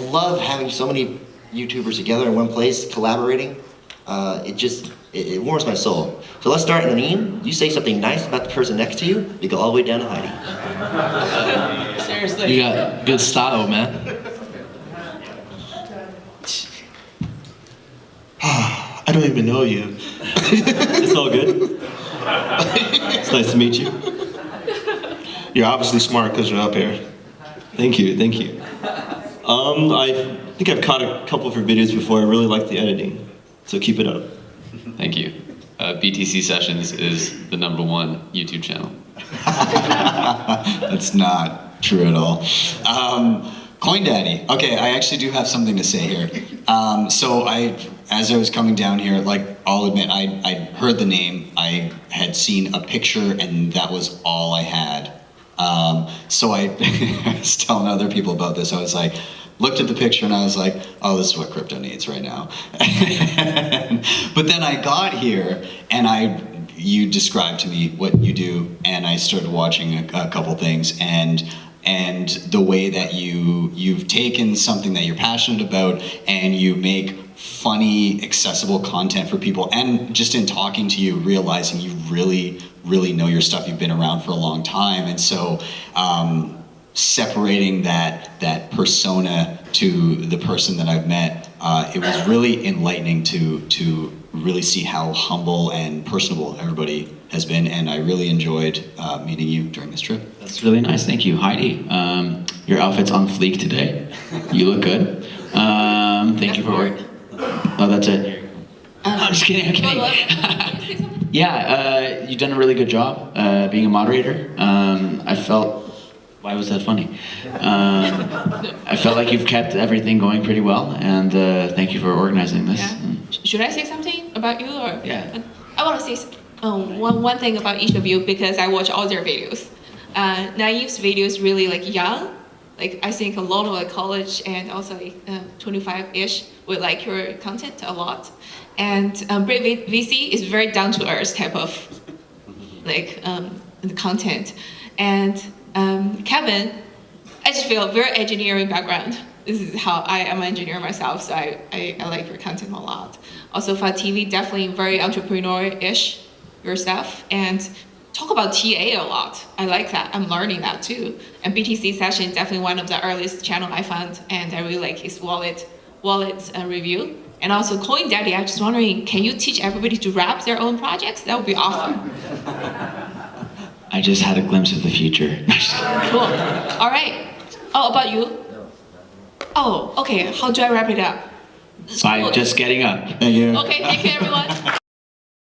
love having so many YouTubers together in one place, collaborating. It warms my soul. So let's start, Naeem. You say something nice about the person next to you, you go all the way down to Heidi. Seriously. You got good style, man. I don't even know you. It's all good. It's nice to meet you. You're obviously smart because you're up here. Thank you. I think I've caught a couple of your videos before. I really like the editing, so keep it up. Thank you. BTC Sessions is the #1 YouTube channel. That's not true at all. CoinDaddy. Okay, I actually do have something to say here. As I was coming down here, like, I'll admit, I heard the name, I had seen a picture, and that was all I had. So I was telling other people about this. I was like, looked at the picture and I was like, oh, this is what crypto needs right now. But then I got here and you described to me what you do, and I started watching a couple things, and the way that you've taken something that you're passionate about and you make funny, accessible content for people, and just in talking to you, realizing you really know your stuff. You've been around for a long time, and so separating that persona to the person that I've met, it was really enlightening to really see how humble and personable everybody has been, and I really enjoyed meeting you during this trip. That's really nice. Thank you, Heidi. Your outfit's on fleek today. You look good. Thank you for. Oh, that's it. I'm just kidding. I'm kidding. Yeah, you've done a really good job being a moderator. I felt. Why was that funny? I felt like you've kept everything going pretty well, and thank you for organizing this. Yeah. Should I say something about you, or? Yeah. I want to say one thing about each of you, because I watch all their videos. Naeem's videos really like young. Like, I think a lot of college and also 25-ish would like your content a lot. And Brave VC is very down to earth type of the content. And Kevin, I just feel very engineering background. This is how I am an engineer myself, so I like your content a lot. Also, for TV, definitely very entrepreneur-ish, your stuff. And talk about TA a lot. I like that. I'm learning that too. And BTC Session, definitely one of the earliest channel I found, and I really like his wallet review. And also CoinDaddy, I'm just wondering, can you teach everybody to wrap their own projects? That would be awesome. I just had a glimpse of the future. Cool. All right. Oh, about you? Oh, okay. How do I wrap it up? By just getting up. Thank you. Okay, thank you, everyone.